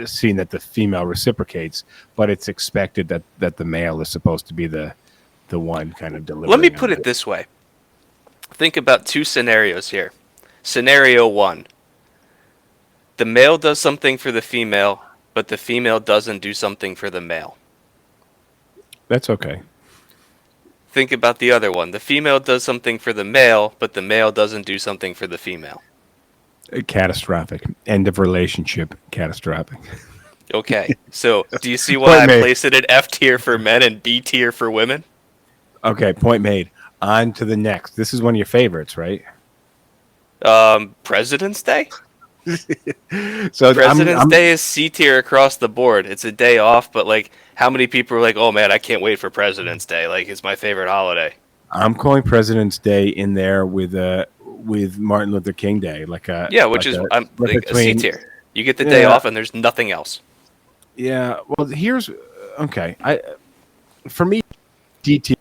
Speaker 4: seen that the female reciprocates, but it's expected that the male is supposed to be the one kind of
Speaker 5: Let me
Speaker 4: delivering
Speaker 5: put
Speaker 4: on
Speaker 5: it
Speaker 4: it.
Speaker 5: this way. Think about two scenarios here. Scenario 1. The male does something for the female, but the female doesn't do something for the male.
Speaker 4: That's okay.
Speaker 5: Think about the other one. The female does something for the male, but the male doesn't do something for the female.
Speaker 4: Catastrophic. End of relationship. Catastrophic.
Speaker 5: Okay, so do you see why
Speaker 4: Point
Speaker 5: I
Speaker 4: made.
Speaker 5: place it at F tier for men and B tier for women?
Speaker 4: Okay, point made. On to the next. This is one of your favorites, right?
Speaker 5: President's Day?
Speaker 4: So
Speaker 5: President's Day is C tier across the board. It's a day off, but like, how many people are like, "Oh man, I can't wait for President's Day. Like, it's my favorite holiday."
Speaker 4: I'm calling President's Day in there with Martin Luther King Day,
Speaker 5: Yeah, which is I'm
Speaker 4: split
Speaker 5: like a C
Speaker 4: between.
Speaker 5: tier. You get the day
Speaker 4: Yeah,
Speaker 5: off, and there's nothing else.
Speaker 4: yeah. Well, here's okay. For me, D tier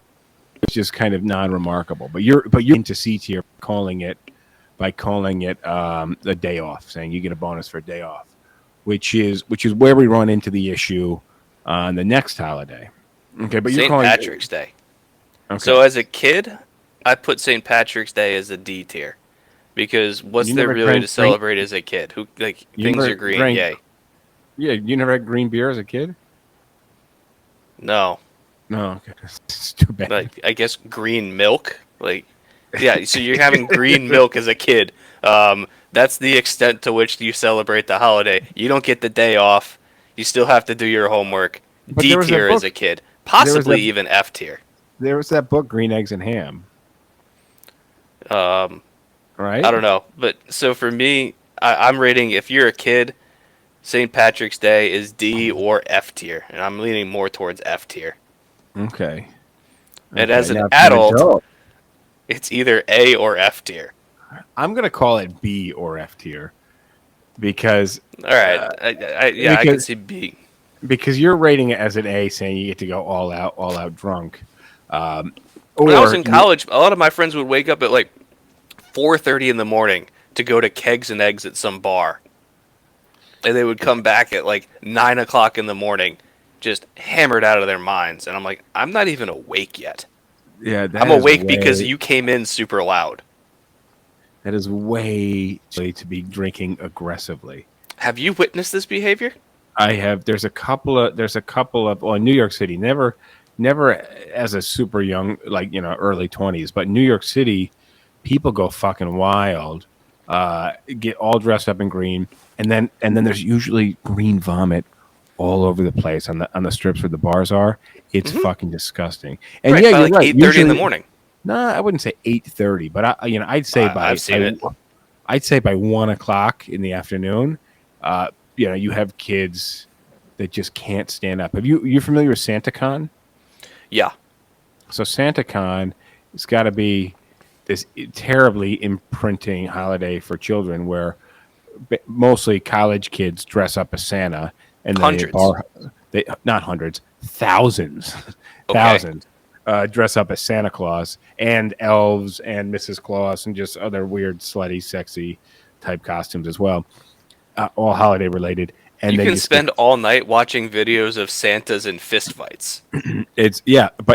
Speaker 4: is just kind of non-remarkable, but you're into C tier calling it a day off, saying you get a bonus for a day off, which is where we run into the issue on the next holiday. Okay, but you're
Speaker 5: St.
Speaker 4: calling
Speaker 5: Patrick's Day.
Speaker 4: okay.
Speaker 5: So as a kid, I put St. Patrick's Day as a D tier because what's
Speaker 4: You
Speaker 5: there
Speaker 4: never
Speaker 5: really to
Speaker 4: drank green.
Speaker 5: celebrate as a kid? Who like
Speaker 4: You
Speaker 5: things
Speaker 4: never
Speaker 5: are green?
Speaker 4: drank.
Speaker 5: Yay!
Speaker 4: Yeah, you never had green beer as a kid.
Speaker 5: No,
Speaker 4: No, okay. It's too bad.
Speaker 5: like I guess green milk. Like yeah, so you're having green milk as a kid. That's the extent to which you celebrate the holiday. You don't get the day off. You still have to do your homework.
Speaker 4: But
Speaker 5: D
Speaker 4: there was that
Speaker 5: tier as
Speaker 4: book.
Speaker 5: a kid,
Speaker 4: There was
Speaker 5: possibly
Speaker 4: that.
Speaker 5: even F tier.
Speaker 4: There was that book, Green Eggs and Ham.
Speaker 5: Um, I
Speaker 4: Right?
Speaker 5: don't know, but so for me, I'm rating if you're a kid, St. Patrick's Day is D or F tier, and I'm leaning more towards F tier.
Speaker 4: Okay.
Speaker 5: And
Speaker 4: Okay.
Speaker 5: as an
Speaker 4: Now, for an
Speaker 5: adult,
Speaker 4: adult,
Speaker 5: it's either A or F tier.
Speaker 4: I'm gonna call it B or F tier because
Speaker 5: All right, yeah, I can
Speaker 4: because
Speaker 5: see B.
Speaker 4: because you're rating it as an A, saying you get to go all out drunk, um,
Speaker 5: When I was
Speaker 4: or
Speaker 5: in college, a lot of my friends would wake up at like 4:30 in the morning to go to Kegs and Eggs at some bar, and they would come back at like 9 o'clock in the morning, just hammered out of their minds. And I'm like, I'm not even awake yet.
Speaker 4: yeah,
Speaker 5: I'm awake because you came in super loud.
Speaker 4: that is way to be drinking aggressively.
Speaker 5: Have you witnessed this behavior?
Speaker 4: I have. There's a couple of. Well, in New York City, never as a super young, like early 20s, but New York City, people go fucking wild, get all dressed up in green, and then there's usually green vomit all over the place on the strips where the bars are. It's fucking disgusting. And
Speaker 5: Right,
Speaker 4: yeah,
Speaker 5: by
Speaker 4: you're
Speaker 5: like
Speaker 4: right.
Speaker 5: 8:30 in the
Speaker 4: Usually,
Speaker 5: morning.
Speaker 4: nah, I wouldn't say 8:30, but I'd say
Speaker 5: I've seen it.
Speaker 4: I'd say by 1 o'clock in the afternoon. Uh, you have kids that just can't stand up. You familiar with SantaCon?
Speaker 5: Yeah.
Speaker 4: So SantaCon, it's got to be this terribly imprinting holiday for children, where mostly college kids dress up as Santa, and
Speaker 5: Hundreds.
Speaker 4: they not hundreds, thousands,
Speaker 5: Okay.
Speaker 4: thousands dress up as Santa Claus and elves and Mrs. Claus and just other weird, slutty, sexy type costumes as well, all holiday related. And
Speaker 5: You
Speaker 4: they
Speaker 5: can
Speaker 4: just
Speaker 5: spend all night watching videos of Santas in fistfights.
Speaker 4: it's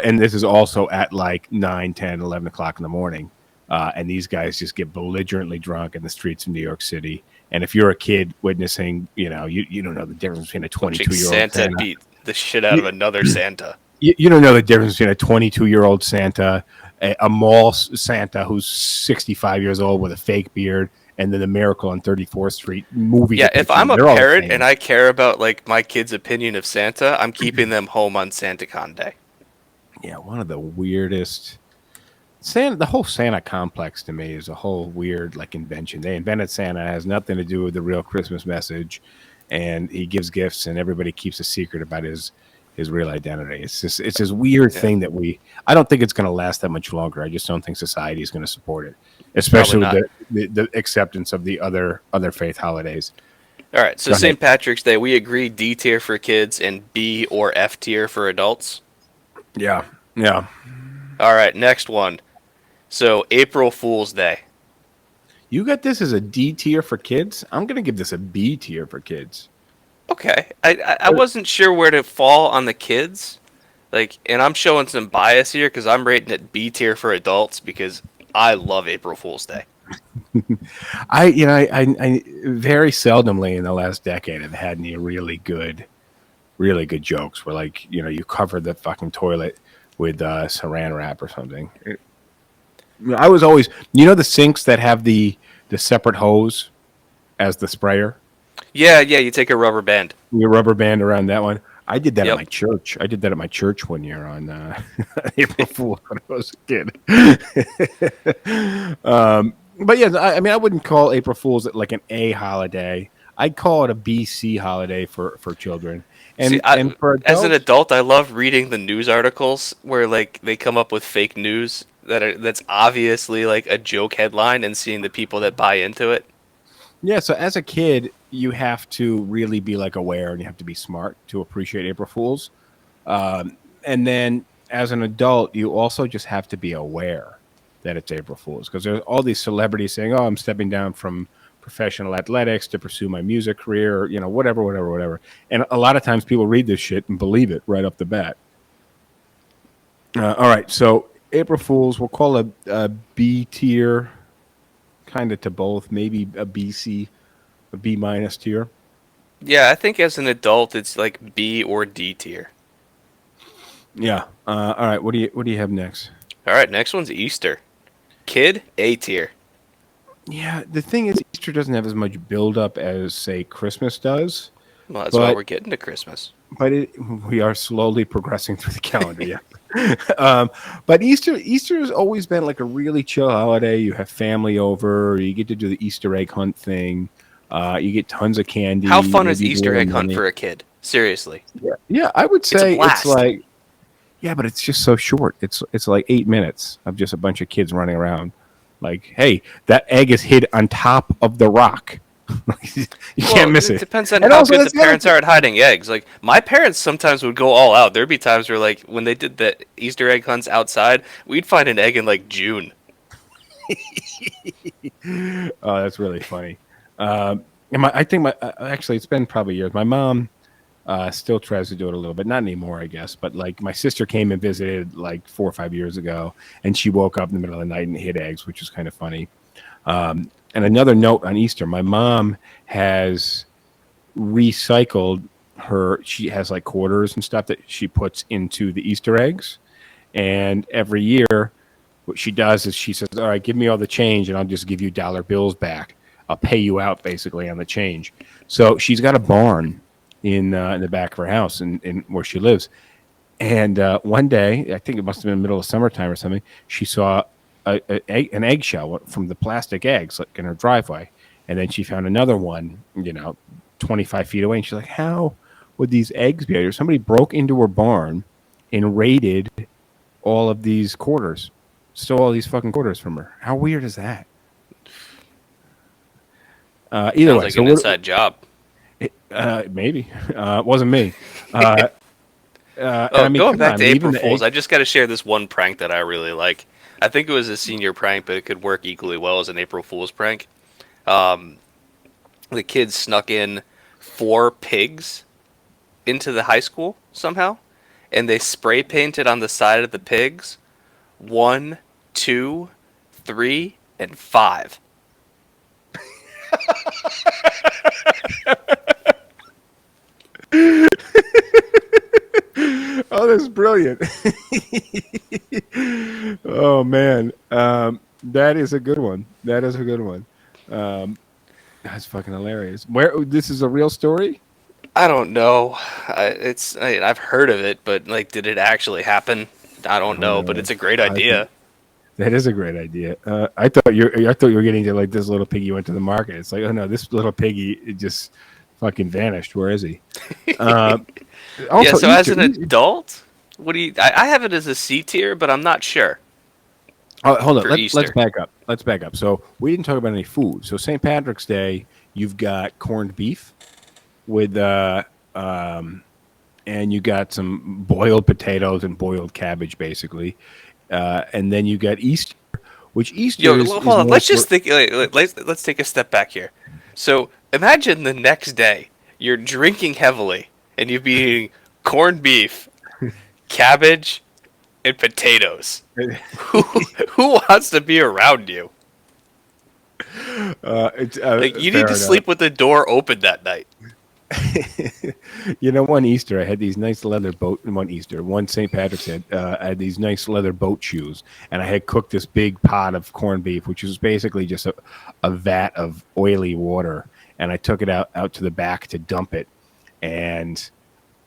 Speaker 4: and this is also at like 9, 10, 11 o'clock in the morning, and these guys just get belligerently drunk in the streets of New York City. And if you're a kid witnessing, you don't know the difference between a
Speaker 5: Watching
Speaker 4: 22-year-old
Speaker 5: Santa beat the shit out of another Santa.
Speaker 4: you don't know the difference between a 22-year-old Santa, a mall Santa who's 65 years old with a fake beard, and then the Miracle on 34th Street movie.
Speaker 5: Yeah, if
Speaker 4: depiction.
Speaker 5: I'm a
Speaker 4: They're all the
Speaker 5: parent
Speaker 4: same.
Speaker 5: and I care about like my kid's opinion of Santa, I'm keeping them home on SantaCon Day.
Speaker 4: Yeah, one of the weirdest. The whole Santa complex to me is a whole weird like invention. They invented Santa. It has nothing to do with the real Christmas message, and he gives gifts, and everybody keeps a secret about his real identity. It's this weird thing that I don't think it's going to last that much longer. I just don't think society is going to support it, especially with the acceptance of the other faith holidays.
Speaker 5: All right, so St. Patrick's Day, we agree D tier for kids and B or F tier for adults.
Speaker 4: Yeah, yeah.
Speaker 5: All right, next one. So April Fool's Day.
Speaker 4: You got this as a D tier for kids. I'm going to give this a B tier for kids.
Speaker 5: Okay, I wasn't sure where to fall on the kids, and I'm showing some bias here because I'm rating it B tier for adults because I love April Fool's Day.
Speaker 4: I very seldomly in the last decade have had any really good jokes where you cover the fucking toilet with saran wrap or something. I was always the sinks that have the separate hose as the sprayer.
Speaker 5: Yeah, you take a rubber band.
Speaker 4: Your rubber band around that one. I did that
Speaker 5: Yep.
Speaker 4: at my church. I did that at my church one year on April Fool when I was a kid. But yeah, I wouldn't call April Fool's like an A holiday. I'd call it a B/C holiday for children. And for adults,
Speaker 5: as an adult, I love reading the news articles where they come up with fake news that's obviously like a joke headline and seeing the people that buy into it.
Speaker 4: yeah. So as a kid, you have to really be aware, and you have to be smart to appreciate April Fools. And then as an adult, you also just have to be aware that it's April Fools, because there's all these celebrities saying, "Oh, I'm stepping down from professional athletics to pursue my music career," or whatever. And a lot of times people read this shit and believe it right off the bat. All right, so April Fools, we'll call a B tier, kind of to both, maybe a BC, a B minus tier.
Speaker 5: Yeah, I think as an adult, it's like B or D tier.
Speaker 4: Yeah. All right. What do you have next?
Speaker 5: All right, next one's Easter. Kid, A tier.
Speaker 4: Yeah. The thing is, Easter doesn't have as much build up as say Christmas does,
Speaker 5: Well, that's why
Speaker 4: but
Speaker 5: we're getting to Christmas.
Speaker 4: we are slowly progressing through the calendar. Yeah. um, but Easter has always been like a really chill holiday. You have family over. You get to do the Easter egg hunt thing. You get tons of
Speaker 5: How
Speaker 4: candy.
Speaker 5: fun is
Speaker 4: Maybe a
Speaker 5: Easter
Speaker 4: little
Speaker 5: egg hunt
Speaker 4: money.
Speaker 5: for a kid? Seriously,
Speaker 4: Yeah, I would
Speaker 5: it's a
Speaker 4: say it's
Speaker 5: blast.
Speaker 4: like yeah, but it's just so short. It's like 8 minutes of just a bunch of kids running around. Like, hey, that egg is hid on top of the rock. You
Speaker 5: Well,
Speaker 4: can't miss
Speaker 5: it
Speaker 4: it.
Speaker 5: depends on
Speaker 4: And
Speaker 5: how
Speaker 4: also,
Speaker 5: good the
Speaker 4: that's the other
Speaker 5: parents
Speaker 4: thing.
Speaker 5: are at hiding eggs. Like my parents sometimes would go all out. There'd be times where, like, when they did the Easter egg hunts outside, we'd find an egg in like June.
Speaker 4: Oh, that's really funny. And I think actually it's been probably years. My mom still tries to do it a little bit, not anymore, I guess. But like my sister came and visited like 4 or 5 years ago, and she woke up in the middle of the night and hid eggs, which was kind of funny. And another note on Easter, my mom has recycled her. She has like quarters and stuff that she puts into the Easter eggs, and every year what she does is she says, "All right, give me all the change, and I'll just give you dollar bills back. I'll pay you out basically on the change." So she's got a barn in the back of her house in where she lives. And one day, I think it must have been the middle of summertime or something, she saw an eggshell from the plastic eggs like in her driveway, and then she found another one, 25 feet away, and she's like, "How would these eggs be here?" Somebody broke into her barn and raided all of these quarters, stole all these fucking quarters from her. How weird is that? Either
Speaker 5: Sounds
Speaker 4: way,
Speaker 5: like
Speaker 4: so
Speaker 5: an
Speaker 4: what?
Speaker 5: inside job.
Speaker 4: Maybe it wasn't me. And
Speaker 5: Oh,
Speaker 4: I mean,
Speaker 5: going
Speaker 4: come
Speaker 5: back
Speaker 4: on,
Speaker 5: to
Speaker 4: leaving
Speaker 5: April
Speaker 4: the
Speaker 5: Fools,
Speaker 4: egg.
Speaker 5: I just got to share this one prank that I really like. I think it was a senior prank, but it could work equally well as an April Fool's prank. Um, the kids snuck in 4 pigs into the high school somehow, and they spray painted on the side of the pigs 1, 2, 3, and 5.
Speaker 4: Oh, that's brilliant. Oh man, that is a good one. That is a good one. Um, that's fucking hilarious. Where this is a real story?
Speaker 5: I don't know. I've heard of it, but like, did it actually happen? I
Speaker 4: I
Speaker 5: don't
Speaker 4: don't
Speaker 5: know, but
Speaker 4: know.
Speaker 5: it's a great
Speaker 4: I think
Speaker 5: idea.
Speaker 4: that is a great idea. I thought you were getting to like this little piggy went to the market. It's like, oh no, this little piggy it just fucking vanished. Where is he? Uh,
Speaker 5: Yeah,
Speaker 4: Also,
Speaker 5: so as
Speaker 4: Easter.
Speaker 5: an adult, what do you? I have it as a C tier, but I'm not sure
Speaker 4: Oh, hold on.
Speaker 5: for
Speaker 4: Let's
Speaker 5: Easter.
Speaker 4: back up. Let's back up. So we didn't talk about any food. So St. Patrick's Day, you've got corned beef with and you got some boiled potatoes and boiled cabbage, basically. And then you got Easter, which
Speaker 5: Yo,
Speaker 4: Easter is
Speaker 5: hold on.
Speaker 4: more
Speaker 5: Let's
Speaker 4: for
Speaker 5: just think. Let's take a step back here. So imagine the next day you're drinking heavily and you've been eating corned beef, cabbage, and potatoes. Who wants to be around you?
Speaker 4: it's
Speaker 5: Like, you need
Speaker 4: fair
Speaker 5: to
Speaker 4: enough.
Speaker 5: sleep with the door open that night.
Speaker 4: One Easter, I had these nice leather boat. One Easter, one St. Patrick's Day, I had these nice leather boat shoes, and I had cooked this big pot of corned beef, which was basically just a vat of oily water, and I took it out to the back to dump it, and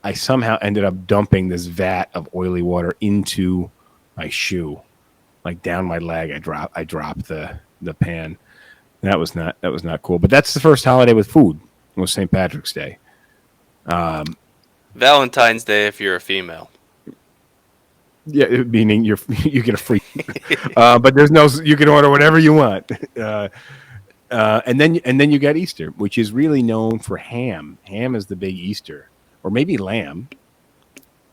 Speaker 4: I somehow ended up dumping this vat of oily water into my shoe, like down my leg. I dropped the pan. That was not cool. But that's the first holiday with food was St. Patrick's Day.
Speaker 5: Valentine's Day if you're a female.
Speaker 4: Yeah, meaning you get a free, but there's no you can order whatever you want, and then you got Easter, which is really known for ham. Ham is the big Easter, or maybe lamb,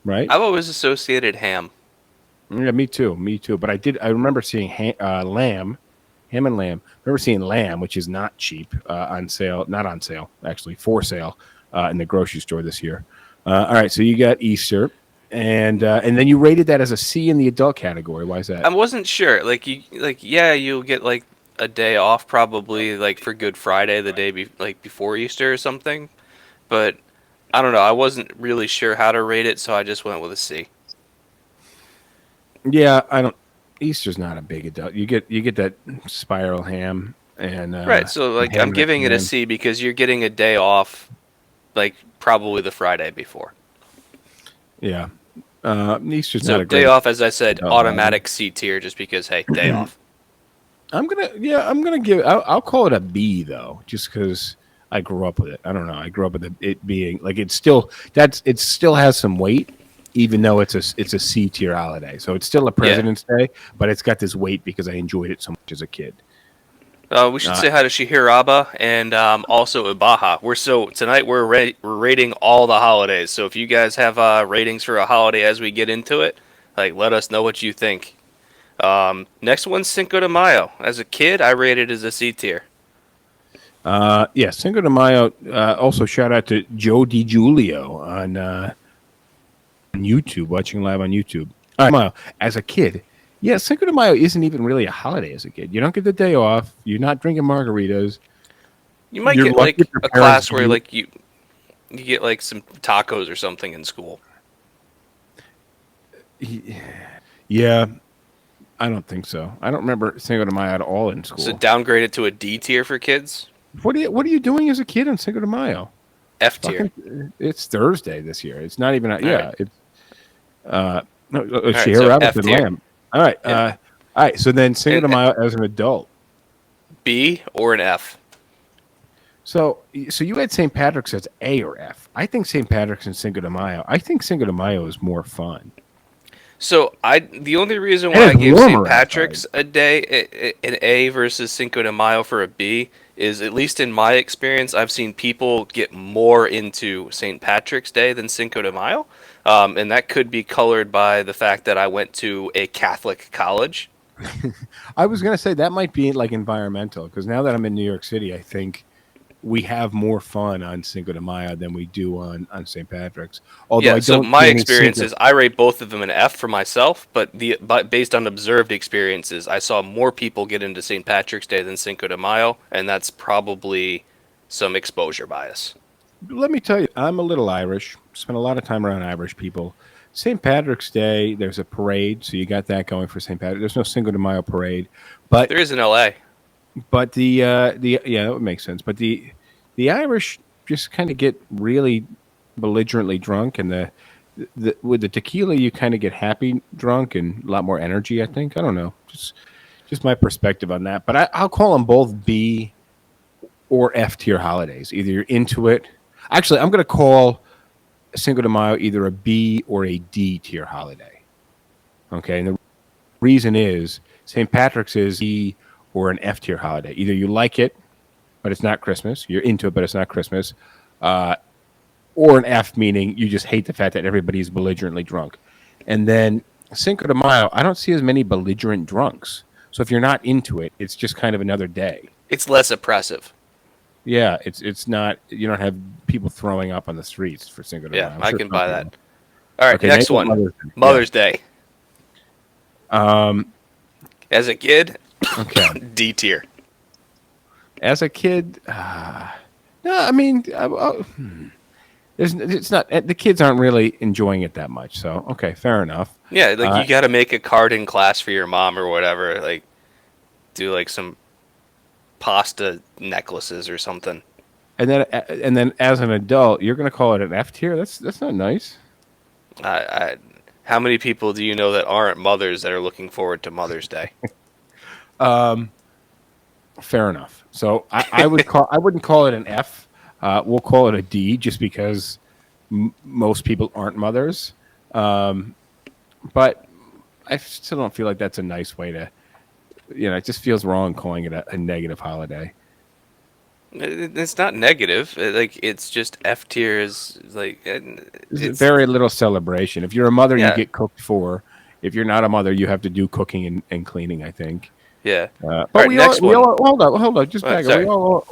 Speaker 4: right?
Speaker 5: I've always associated ham.
Speaker 4: Yeah, me too. But I remember seeing ham and lamb. I remember seeing lamb, which is not cheap, on sale, not on sale, actually for sale, in the grocery store this year. All right, so you got Easter. and then you rated that as a C in the adult category. Why is that?
Speaker 5: I wasn't sure. Yeah, you'll get like a day off probably like for Good Friday, the day before Easter or something. But I don't know. I wasn't really sure how to rate it, so I just went with a C.
Speaker 4: Yeah, I don't. Easter's not a big adult. You get that spiral ham and
Speaker 5: Right. So like
Speaker 4: ham
Speaker 5: I'm
Speaker 4: and
Speaker 5: giving it a
Speaker 4: ham.
Speaker 5: C because you're getting a day off, like probably the Friday before.
Speaker 4: Yeah, Easter's
Speaker 5: So
Speaker 4: not a
Speaker 5: day
Speaker 4: great
Speaker 5: off, as I said,
Speaker 4: adult holiday.
Speaker 5: automatic C tier, just because hey, day off.
Speaker 4: I'm gonna give. I'll call it a B though, just because I grew up with it. I don't know. I grew up with it being like it still has some weight, even though it's a C tier holiday. So it's still a President's Day, but it's got this weight because I enjoyed it so much as a kid.
Speaker 5: We should say hi to Shihiraba and also Ibaha. Tonight we're rating all the holidays. So if you guys have ratings for a holiday as we get into it, like let us know what you think. Next one's Cinco de Mayo. As a kid, I rated it as a C tier.
Speaker 4: Yeah, Cinco de Mayo. Also, shout out to Joe DiGiulio on YouTube, watching live on YouTube. All right, Mayo. As a kid, yeah, Cinco de Mayo isn't even really a holiday as a kid. You don't get the day off. You're not drinking margaritas.
Speaker 5: You might
Speaker 4: You're
Speaker 5: get
Speaker 4: lucky
Speaker 5: like
Speaker 4: your
Speaker 5: a
Speaker 4: parents
Speaker 5: class where
Speaker 4: do-
Speaker 5: like you get like some tacos or something in school.
Speaker 4: Yeah, I don't think so. I don't remember Cinco de Mayo at all in school.
Speaker 5: So downgrade it to a D tier for kids.
Speaker 4: What are you doing as a kid on Cinco de Mayo?
Speaker 5: F tier.
Speaker 4: It's Thursday this year. It's not even. Yeah,
Speaker 5: right.
Speaker 4: it's. No,
Speaker 5: right,
Speaker 4: Share
Speaker 5: so
Speaker 4: Rabbit
Speaker 5: F
Speaker 4: and
Speaker 5: tier.
Speaker 4: Lamb. All right.
Speaker 5: Yeah.
Speaker 4: All right. So then Cinco de
Speaker 5: And-
Speaker 4: Mayo as an adult.
Speaker 5: B or an F.
Speaker 4: So you had St. Patrick's as A or F. I think St. Patrick's and Cinco de Mayo. I think Cinco de Mayo is more fun.
Speaker 5: So the only reason
Speaker 4: And
Speaker 5: why I
Speaker 4: it's
Speaker 5: gave
Speaker 4: warmer
Speaker 5: St. Patrick's a day an A versus Cinco de Mayo for a B is, at least in my experience, I've seen people get more into St. Patrick's Day than Cinco de Mayo, and that could be colored by the fact that I went to a Catholic college.
Speaker 4: I was going to say that might be like environmental because now that I'm in New York City, I think we have more fun on Cinco de Mayo than we do on St. Patrick's. Although
Speaker 5: Yeah,
Speaker 4: I
Speaker 5: so
Speaker 4: don't
Speaker 5: my
Speaker 4: see any
Speaker 5: experience
Speaker 4: Cinco-
Speaker 5: is I rate both of them an F for myself, but based on observed experiences, I saw more people get into St. Patrick's Day than Cinco de Mayo, and that's probably some exposure bias.
Speaker 4: Let me tell you, I'm a little Irish. Spent a lot of time around Irish people. St. Patrick's Day, there's a parade, so you got that going for St. Patrick. There's no Cinco de Mayo parade, but
Speaker 5: There is in LA.
Speaker 4: the yeah, that would make sense. But the Irish just kind of get really belligerently drunk, and the with the tequila, you kind of get happy drunk and a lot more energy. I think I don't know, just my perspective on that. But I'll call them both B or F tier holidays. Either you're into it. Actually, I'm going to call Cinco de Mayo either a B or a D tier holiday. Okay, and the reason is St. Patrick's is E or an F tier holiday. Either you like it, but it's not Christmas. You're into it, but it's not Christmas. Or an F, meaning you just hate the fact that everybody's belligerently drunk. And then Cinco de Mayo, I don't see as many belligerent drunks. So if you're not into it, it's just kind of another day.
Speaker 5: It's less oppressive.
Speaker 4: Yeah, it's not. You don't have people throwing up on the streets for Cinco de Mayo.
Speaker 5: Yeah,
Speaker 4: I'm
Speaker 5: I
Speaker 4: sure
Speaker 5: can
Speaker 4: some
Speaker 5: buy
Speaker 4: people.
Speaker 5: that. All right,
Speaker 4: Okay,
Speaker 5: next
Speaker 4: next
Speaker 5: one.
Speaker 4: Mother's Day.
Speaker 5: Mother's Day. As a kid,
Speaker 4: Okay.
Speaker 5: D tier.
Speaker 4: As a kid, no, I mean, it's not. The kids aren't really enjoying it that much. So okay, fair enough.
Speaker 5: Yeah, like you got to make a card in class for your mom or whatever. Like, do like some pasta necklaces or something.
Speaker 4: And then as an adult, you're going to call it an F tier. That's not nice.
Speaker 5: How many people do you know that aren't mothers that are looking forward to Mother's Day?
Speaker 4: Fair enough. So I wouldn't call it an F. We'll call it a D, just because most people aren't mothers. But I still don't feel like that's a nice way to. It just feels wrong calling it a negative holiday.
Speaker 5: It's not negative. It's just F tier is like
Speaker 4: It's very little celebration. If you're a mother,
Speaker 5: Yeah.
Speaker 4: you get cooked for. If you're not a mother, you have to do cooking and cleaning, I think.
Speaker 5: yeah.
Speaker 4: But
Speaker 5: right,
Speaker 4: we
Speaker 5: next
Speaker 4: all,
Speaker 5: one.
Speaker 4: hold on, just
Speaker 5: Oh,
Speaker 4: back up.
Speaker 5: sorry.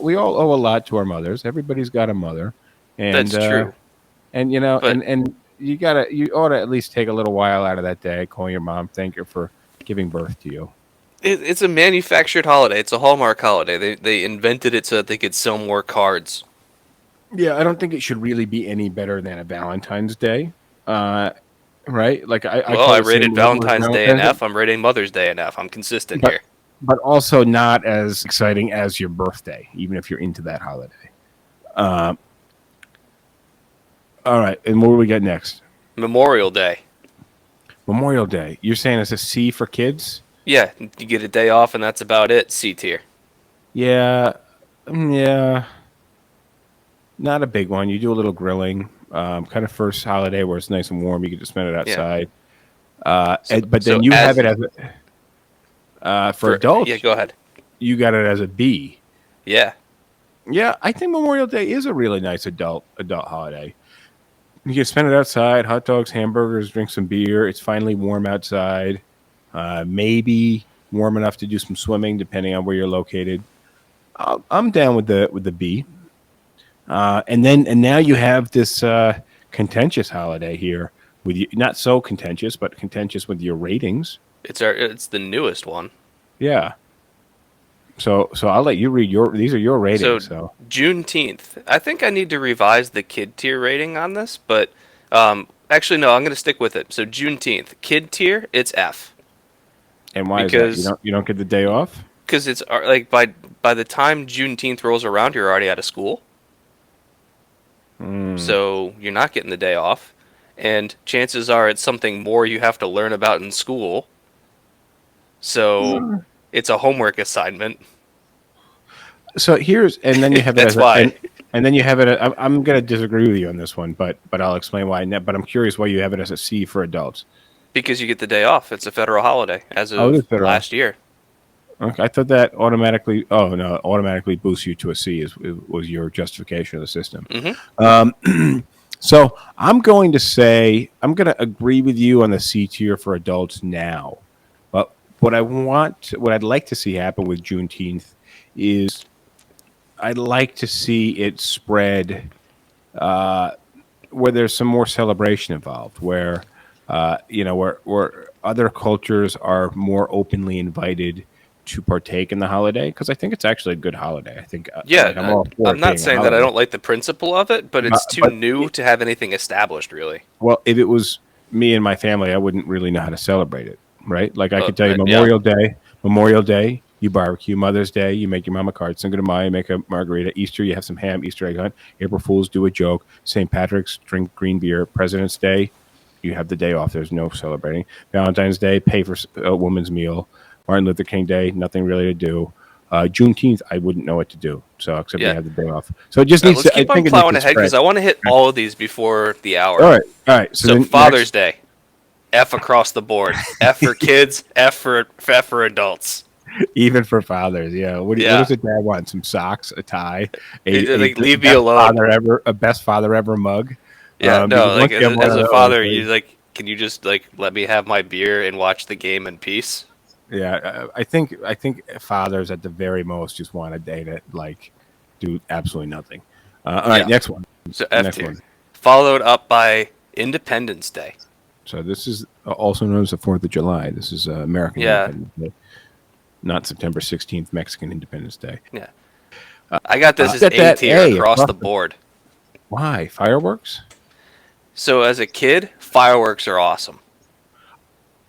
Speaker 4: We all owe a lot to our mothers. Everybody's got a mother, and
Speaker 5: That's true.
Speaker 4: And
Speaker 5: But-
Speaker 4: you ought to at least take a little while out of that day, call your mom, thank her for giving birth to you.
Speaker 5: It's a manufactured holiday. It's a Hallmark holiday. They invented it so that they could sell more cards.
Speaker 4: Yeah, I don't think it should really be any better than a Valentine's Day. Right? Like I
Speaker 5: Well, I
Speaker 4: call the same
Speaker 5: rated
Speaker 4: with
Speaker 5: Valentine's Day an
Speaker 4: Valentine's Day,
Speaker 5: F. I'm rating Mother's Day an F. I'm consistent
Speaker 4: but
Speaker 5: here.
Speaker 4: but also not as exciting as your birthday, even if you're into that holiday. Uh, all right, and what do we got next?
Speaker 5: Memorial Day.
Speaker 4: Memorial Day. You're saying it's a C for kids?
Speaker 5: Yeah, you get a day off, and that's about it. C tier.
Speaker 4: Yeah, yeah. Not a big one. You do a little grilling. Kind of first holiday where it's nice and warm. You get to spend it
Speaker 5: Yeah.
Speaker 4: outside.
Speaker 5: So,
Speaker 4: But then
Speaker 5: so
Speaker 4: you
Speaker 5: as
Speaker 4: have it as for adults.
Speaker 5: Yeah, go ahead.
Speaker 4: You got it as a B.
Speaker 5: Yeah.
Speaker 4: Yeah, I think Memorial Day is a really nice adult holiday. You can spend it outside, hot dogs, hamburgers, drink some beer. It's finally warm outside. Maybe warm enough to do some swimming, depending on where you're located. I'm down with the B. And now you have this contentious holiday here with you, not so contentious, but contentious with your ratings.
Speaker 5: It's the newest one.
Speaker 4: Yeah. So I'll let you read these are your ratings. So
Speaker 5: Juneteenth. I think I need to revise the kid tier rating on this, but actually no, I'm going to stick with it. So Juneteenth, kid tier, it's F.
Speaker 4: And why
Speaker 5: because
Speaker 4: is that? You don't get the day off?
Speaker 5: Because it's like by the time Juneteenth rolls around, you're already out of school. So you're not getting the day off, and chances are it's something more you have to learn about in school. So it's a homework assignment.
Speaker 4: So and then you have it
Speaker 5: That's
Speaker 4: as
Speaker 5: why.
Speaker 4: and then you have it. I'm going to disagree with you on this one, but I'll explain why. But I'm curious why you have it as a C for adults.
Speaker 5: Because you get the day off. It's a federal holiday as
Speaker 4: it
Speaker 5: of
Speaker 4: is federal.
Speaker 5: last year.
Speaker 4: Okay, I thought that automatically. Oh no, automatically boosts you to a C. Was your justification of the system?
Speaker 5: Mm-hmm.
Speaker 4: So I'm going to agree with you on the C tier for adults now. But what I'd like to see happen with Juneteenth is I'd like to see it spread where there's some more celebration involved, where where other cultures are more openly invited to partake in the holiday, because I think it's actually a good holiday. I think I'm all for
Speaker 5: I'm
Speaker 4: it
Speaker 5: not
Speaker 4: being a
Speaker 5: saying that I
Speaker 4: holiday.
Speaker 5: don't like the principle of it, but it's too new to have anything established, really.
Speaker 4: Well, if it was me and my family, I wouldn't really know how to celebrate it, right? Like I could tell you
Speaker 5: yeah.
Speaker 4: Memorial Day, you barbecue. Mother's Day, you make your mom a card. Cinco de Mayo, you make a margarita. Easter, you have some ham, Easter egg hunt. April Fools, do a joke. St. Patrick's, drink green beer. President's Day, you have the day off. There's no celebrating. Valentine's Day, pay for a woman's meal. Martin Luther King Day, nothing really to do. Juneteenth, I wouldn't know what to do. So except you have the day off. So it just needs
Speaker 5: let's
Speaker 4: to.
Speaker 5: keep on plowing ahead because I want to hit all of these before the hour.
Speaker 4: All right.
Speaker 5: So Father's Day, F across the board. F for kids, F for adults.
Speaker 4: Even for fathers, yeah. What does a dad want? Some socks, a tie,
Speaker 5: leave me alone.
Speaker 4: A best father ever mug.
Speaker 5: Yeah, no. Like as a father, you can you just let me have my beer and watch the game in peace?
Speaker 4: Yeah, I think fathers at the very most just want a day to do absolutely nothing. All right, next one.
Speaker 5: So F tier, followed up by Independence Day.
Speaker 4: So this is also known as the 4th of July. This is American Independence Day, not September 16th, Mexican Independence Day.
Speaker 5: Yeah, I got this as A tier across the board.
Speaker 4: Why? Fireworks?
Speaker 5: So as a kid, fireworks are awesome.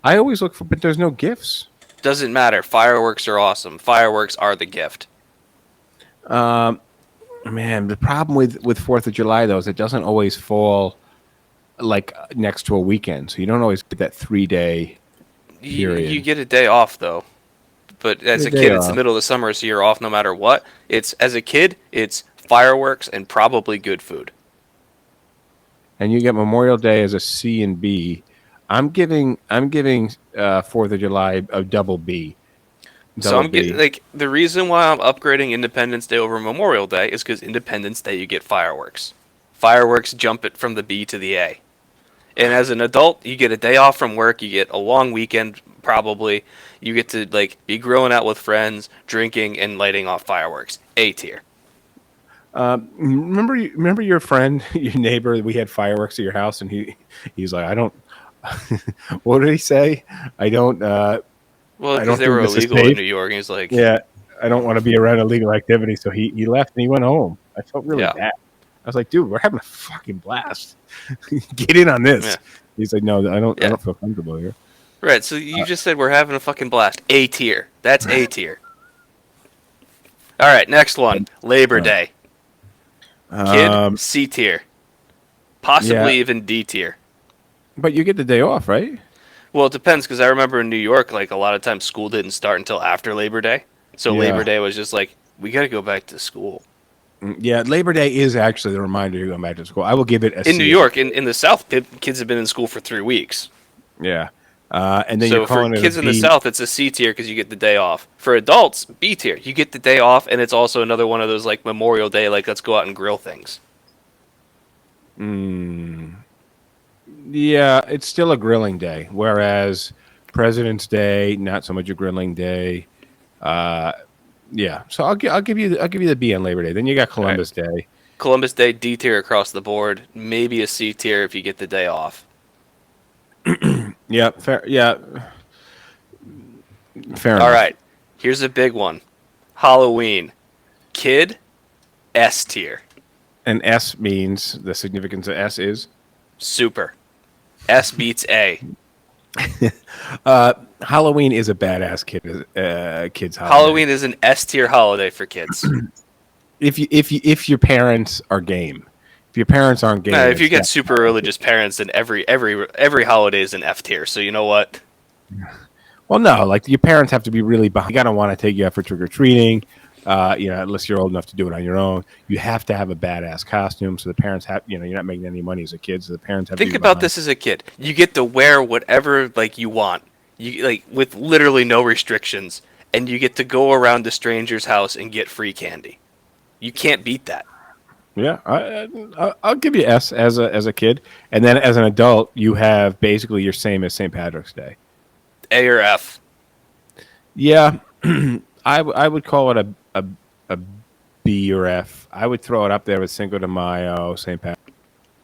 Speaker 4: I always look for, but there's no gifts.
Speaker 5: Doesn't matter. Fireworks are awesome. Fireworks are the gift.
Speaker 4: Man, the problem with 4th of July though is it doesn't always fall next to a weekend, so you don't always get that 3-day period.
Speaker 5: You get a day off though, but as a kid, it's the middle of the summer, so you're off no matter what. As a kid, it's fireworks and probably good food.
Speaker 4: And you get Memorial Day as a C and B. I'm giving 4th of July a double B.
Speaker 5: So I'm getting the reason why I'm upgrading Independence Day over Memorial Day is because Independence Day you get fireworks. Fireworks jump it from the B to the A. And as an adult, you get a day off from work. You get a long weekend probably. You get to be growing out with friends, drinking, and lighting off fireworks. A tier.
Speaker 4: Remember your friend, your neighbor? We had fireworks at your house, and he's like, I don't. What did he say? I don't.
Speaker 5: Well,
Speaker 4: I
Speaker 5: because
Speaker 4: don't
Speaker 5: they
Speaker 4: think
Speaker 5: were
Speaker 4: this is
Speaker 5: illegal in
Speaker 4: safe.
Speaker 5: New York, and he's like,
Speaker 4: Yeah, I don't want to be around illegal activity. So he left and he went home. I felt really
Speaker 5: yeah,
Speaker 4: bad. I was like, dude, we're having a fucking blast. Get in on this.
Speaker 5: yeah,
Speaker 4: He's like, no, I don't. I
Speaker 5: yeah.
Speaker 4: don't feel comfortable here.
Speaker 5: Right. So you just said we're having a fucking blast. A tier. That's A tier. All right. Next one. Labor
Speaker 4: Right.
Speaker 5: Day. Kid.
Speaker 4: Um,
Speaker 5: C tier.
Speaker 4: yeah,
Speaker 5: Possibly even D tier.
Speaker 4: but you get the day off, right?
Speaker 5: Well, it depends because I remember in New York, like a lot of times school didn't start until after Labor Day. So Labor
Speaker 4: Yeah.
Speaker 5: Day was just like, we got to go back to school.
Speaker 4: Yeah, Labor Day is actually the reminder you're going back to school. I will give it a
Speaker 5: In New
Speaker 4: C.
Speaker 5: York, in the South, kids have been in school for 3 weeks.
Speaker 4: Yeah. And then
Speaker 5: So
Speaker 4: you're
Speaker 5: for
Speaker 4: calling it a
Speaker 5: kids in the
Speaker 4: B.
Speaker 5: South, it's a C tier because you get the day off. For adults, B tier. You get the day off, and it's also another one of those like Memorial Day, like let's go out and grill things.
Speaker 4: Yeah, it's still a grilling day, whereas President's Day, not so much a grilling day. Yeah, so I'll give you the B on Labor Day. Then you got
Speaker 5: All right.
Speaker 4: Columbus Day.
Speaker 5: Columbus Day, D tier across the board. Maybe a C tier if you get the day off.
Speaker 4: Yeah, fair. Yeah, fair
Speaker 5: All
Speaker 4: enough.
Speaker 5: right. Here's a big one. Halloween. Kid, S tier.
Speaker 4: And S means the significance of S is
Speaker 5: Super. S beats A.
Speaker 4: Halloween is a badass kid's holiday.
Speaker 5: Halloween is an S tier holiday for kids.
Speaker 4: If your parents are game. If your parents aren't game,
Speaker 5: If you
Speaker 4: it's
Speaker 5: get
Speaker 4: not-
Speaker 5: super religious parents, then every holiday is an F tier. So you know what?
Speaker 4: Well, no, like your parents have to be really behind. You gotta want to take you out for trick or treating. Unless you're old enough to do it on your own, you have to have a badass costume. So the parents have, you're not making any money as a kid, so the parents have
Speaker 5: Think
Speaker 4: to be
Speaker 5: about
Speaker 4: behind.
Speaker 5: this as a kid. You get to wear whatever like you want. You like with literally no restrictions, and you get to go around a stranger's house and get free candy. You can't beat that.
Speaker 4: Yeah, I'll give you S as a kid, and then as an adult, you have basically your same as St. Patrick's Day.
Speaker 5: A or F.
Speaker 4: Yeah, I would call it a B or F. I would throw it up there with Cinco de Mayo, St.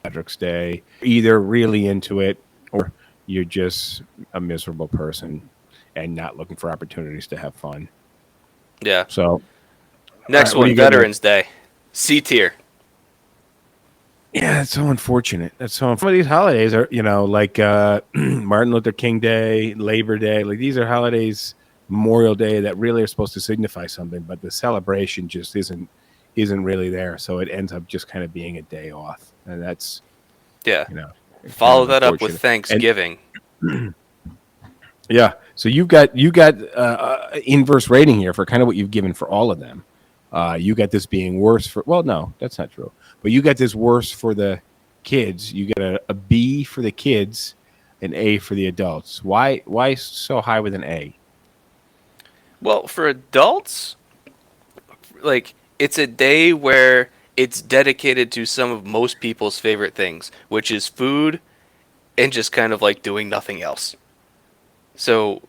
Speaker 4: Patrick's Day. Either really into it, or you're just a miserable person and not looking for opportunities to have fun.
Speaker 5: Yeah.
Speaker 4: So
Speaker 5: Next
Speaker 4: All right, what do
Speaker 5: one,
Speaker 4: you got there?
Speaker 5: Veterans Day. C tier.
Speaker 4: yeah, it's so unfortunate. Some of these holidays are, like Martin Luther King Day, Labor Day. Like these are holidays, Memorial Day, that really are supposed to signify something, but the celebration just isn't really there. So it ends up just kind of being a day off, and that's
Speaker 5: Yeah.
Speaker 4: it's
Speaker 5: Follow
Speaker 4: kind of
Speaker 5: that up with
Speaker 4: unfortunate.
Speaker 5: Thanksgiving.
Speaker 4: Yeah, so you got inverse rating here for kind of what you've given for all of them. You got this being worse for. Well, no, that's not true. But you got this worse for the kids. You get a B for the kids, an A for the adults. Why so high with an A?
Speaker 5: Well, for adults, like it's a day where it's dedicated to some of most people's favorite things, which is food and just kind of like doing nothing else. So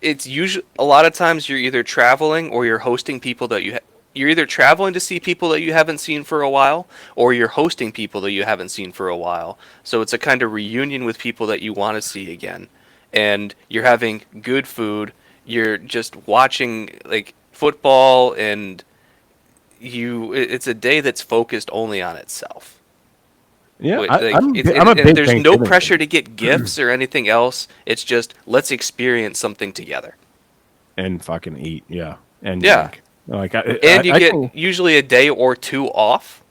Speaker 5: it's usually a lot of times you're either traveling or you're hosting people that you're either traveling to see people that you haven't seen for a while, or you're hosting people that you haven't seen for a while. So it's a kind of reunion with people that you want to see again. And you're having good food, you're just watching like football, and it's a day that's focused only on itself.
Speaker 4: Yeah,
Speaker 5: Like,
Speaker 4: I'm
Speaker 5: it's,
Speaker 4: I'm a
Speaker 5: and
Speaker 4: big
Speaker 5: there's no
Speaker 4: Thanksgiving
Speaker 5: pressure
Speaker 4: fan.
Speaker 5: to get gifts or anything else. It's just let's experience something together.
Speaker 4: And fucking eat, yeah, and
Speaker 5: Yeah.
Speaker 4: drink. Like
Speaker 5: And you
Speaker 4: I
Speaker 5: get
Speaker 4: can,
Speaker 5: usually a day or two off.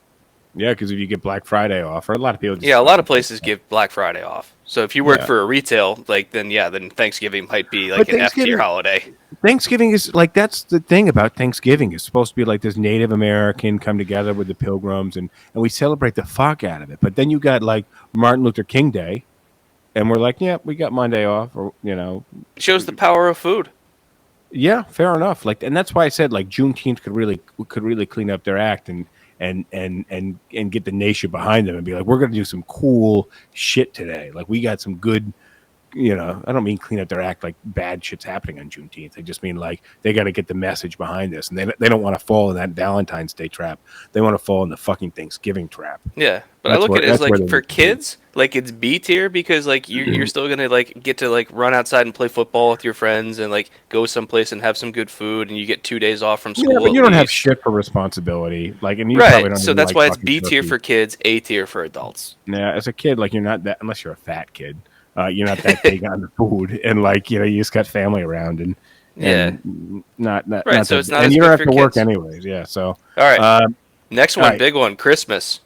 Speaker 4: yeah, because if you get Black Friday off, or a lot of people, just
Speaker 5: Yeah, a lot of
Speaker 4: fucking-
Speaker 5: places give Black Friday off. So if you work
Speaker 4: Yeah.
Speaker 5: for a retail, then Thanksgiving might be like
Speaker 4: But
Speaker 5: an F tier
Speaker 4: Thanksgiving-
Speaker 5: holiday.
Speaker 4: Thanksgiving is like that's the thing about Thanksgiving. It's supposed to be like this Native American come together with the Pilgrims, and we celebrate the fuck out of it. But then you got like Martin Luther King Day, and we're like, yeah, we got Monday off, or
Speaker 5: Shows the power of food.
Speaker 4: yeah, fair enough. Like, and that's why I said like Juneteenth could really clean up their act and get the nation behind them and be like, we're gonna do some cool shit today. Like we got some good I don't mean clean up their act like bad shit's happening on Juneteenth. I just mean like they got to get the message behind this, and they don't want to fall in that Valentine's Day trap. They want to fall in the fucking Thanksgiving trap.
Speaker 5: Yeah, but I look at it as like for kids, like it's B tier because like you're still gonna like get to like run outside and play football with your friends and like go someplace and have some good food and you get 2 days off from school.
Speaker 4: Yeah, but you don't have shit for responsibility. Like, and you
Speaker 5: right.
Speaker 4: probably don't.
Speaker 5: So
Speaker 4: even
Speaker 5: that's
Speaker 4: like
Speaker 5: why it's
Speaker 4: fucking
Speaker 5: B tier
Speaker 4: turkey.
Speaker 5: for kids, A tier for adults.
Speaker 4: Yeah, as a kid, like you're not that unless you're a fat kid. You're not that big on the food, and like you just got family around, and not
Speaker 5: right.
Speaker 4: Not
Speaker 5: so
Speaker 4: that,
Speaker 5: it's not
Speaker 4: and
Speaker 5: as
Speaker 4: you
Speaker 5: good
Speaker 4: don't have
Speaker 5: for
Speaker 4: to work
Speaker 5: kids.
Speaker 4: anyways. Yeah. So
Speaker 5: All right. Next one,
Speaker 4: all right.
Speaker 5: big one, Christmas.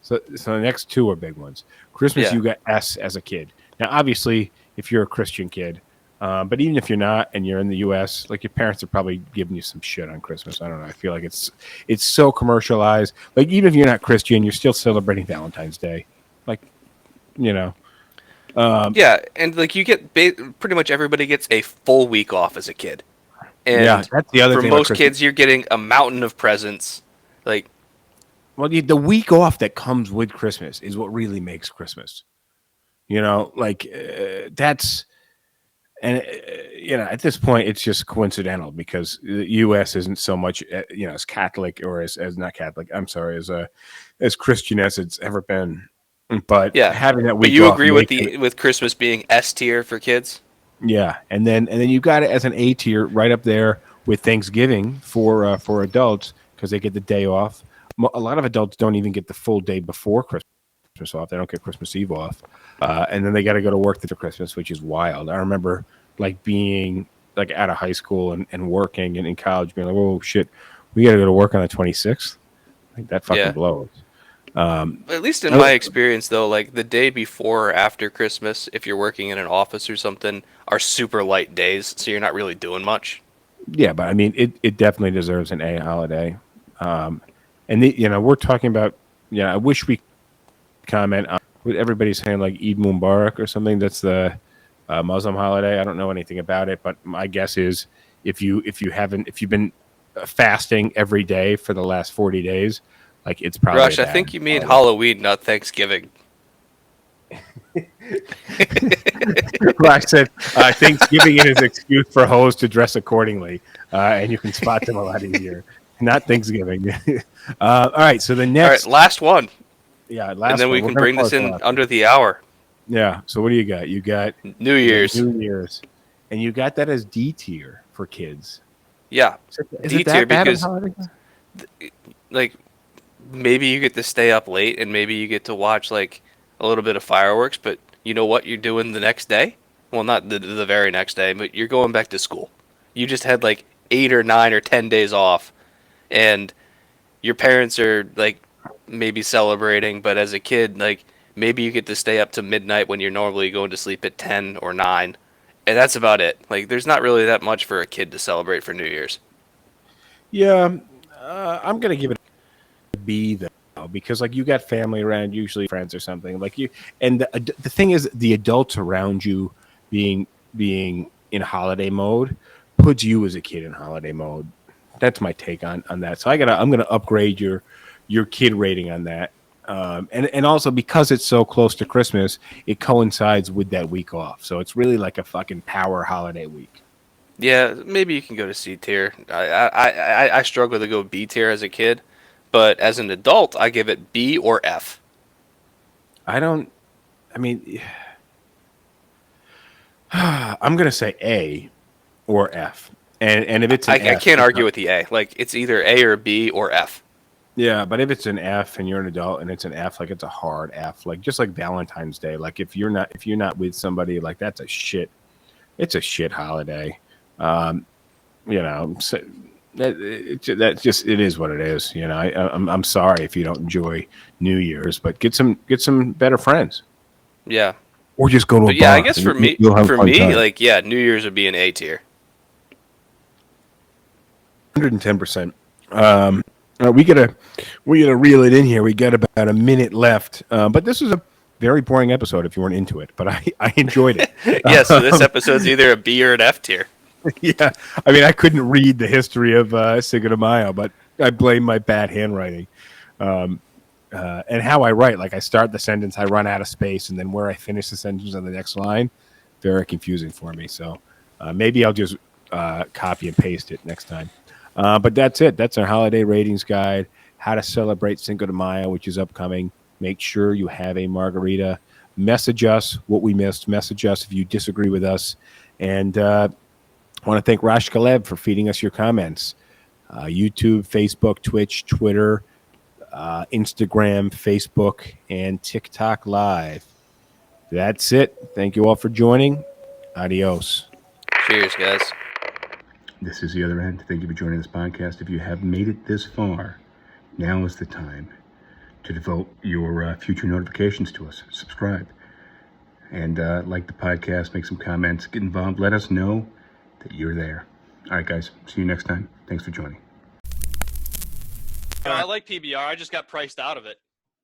Speaker 4: So the next two are big ones. Christmas, you got S as a kid. Now, obviously, if you're a Christian kid, but even if you're not and you're in the U.S., like your parents are probably giving you some shit on Christmas. I don't know. I feel like it's so commercialized. Like even if you're not Christian, you're still celebrating Valentine's Day. Like,
Speaker 5: yeah, and like you get pretty much everybody gets a full week off as a kid. And
Speaker 4: yeah, that's the other
Speaker 5: for
Speaker 4: thing.
Speaker 5: most kids, you're getting a mountain of presents. Like,
Speaker 4: well, the week off that comes with Christmas is what really makes Christmas. That's, and at this point, it's just coincidental because the U.S. isn't so much, as Catholic or as not Catholic. I'm sorry, as Christian as it's ever been. But
Speaker 5: yeah,
Speaker 4: having that week
Speaker 5: but you
Speaker 4: off
Speaker 5: agree with Christmas being S tier for kids?
Speaker 4: Yeah, and then you got it as an A tier right up there with Thanksgiving for adults because they get the day off. A lot of adults don't even get the full day before Christmas off. They don't get Christmas Eve off, and then they got to go to work for Christmas, which is wild. I remember like being like out of high school and working and in college, being like, "Oh shit, we got to go to work on the 26th." Like that fucking blows.
Speaker 5: At least in my experience, though, like the day before or after Christmas, if you're working in an office or something, are super light days, so you're not really doing much.
Speaker 4: Yeah, but I mean, it definitely deserves an A holiday. And we're talking about. I wish we could comment on what everybody's saying like Eid Mubarak or something. That's the Muslim holiday. I don't know anything about it, but my guess is if you've been fasting every day for the last 40 days. Like it's probably.
Speaker 5: Rush, I think you mean Halloween, not Thanksgiving.
Speaker 4: Rush said Thanksgiving is an excuse for hoes to dress accordingly, and you can spot them a lot easier. Not Thanksgiving. All right, so the next.
Speaker 5: All right, last one.
Speaker 4: Yeah, last one.
Speaker 5: And then we can bring this in under the hour.
Speaker 4: Yeah, so what do you got? You got
Speaker 5: New Year's.
Speaker 4: New Year's. And you got that as D tier for kids.
Speaker 5: Yeah,
Speaker 4: D tier because
Speaker 5: like maybe you get to stay up late and maybe you get to watch like a little bit of fireworks, but you know what you're doing the next day? Well, not the very next day, but you're going back to school. You just had like 8 or 9 or 10 days off, and your parents are like maybe celebrating, but as a kid, like maybe you get to stay up to midnight when you're normally going to sleep at 10 or 9, and that's about it. Like there's not really that much for a kid to celebrate for New Year's.
Speaker 4: Yeah, I'm gonna give it a B though, because like you got family around, usually friends or something. Like you, and the thing is, the adults around you being in holiday mode puts you as a kid in holiday mode. That's my take on that. So I'm gonna upgrade your kid rating on that. And also because it's so close to Christmas, it coincides with that week off. So it's really like a fucking power holiday week.
Speaker 5: Yeah, maybe you can go to C tier. I struggle to go B tier as a kid, but as an adult, I give it B or F.
Speaker 4: I'm gonna say A or F. And if it's an F,
Speaker 5: I can't argue with the A. Like it's either A or B or F.
Speaker 4: Yeah, but if it's an F and you're an adult and it's an F, like it's a hard F. Like just like Valentine's Day. Like if you're not with somebody, like it's a shit holiday. So that just it is what it is. I'm sorry if you don't enjoy New Year's, but get some better friends.
Speaker 5: Yeah.
Speaker 4: Or just go to a bar.
Speaker 5: Yeah, I guess for me, like New Year's would be an A tier.
Speaker 4: 110%. We gotta reel it in here. We got about a minute left, but this is a very boring episode if you weren't into it. But I enjoyed it.
Speaker 5: Yeah, so this episode's either a B or an F tier.
Speaker 4: Yeah, I mean I couldn't read the history of Cinco de Mayo, but I blame my bad handwriting and how I write. Like I start the sentence, I run out of space, and then where I finish the sentence on the next line, very confusing for me. So maybe I'll just copy and paste it next time. But that's it. That's our holiday ratings guide, how to celebrate Cinco de Mayo, which is upcoming. Make sure you have a margarita. Message us what we missed. Message us if you disagree with us. And I want to thank Rash Kalev for feeding us your comments. YouTube, Facebook, Twitch, Twitter, Instagram, Facebook, and TikTok Live. That's it. Thank you all for joining. Adios.
Speaker 5: Cheers, guys.
Speaker 2: This is the other end. Thank you for joining this podcast. If you have made it this far, now is the time to devote your future notifications to us. Subscribe. And like the podcast, make some comments, get involved. Let us know that you're there. All right, guys. See you next time. Thanks for joining.
Speaker 3: I like PBR. I just got priced out of it.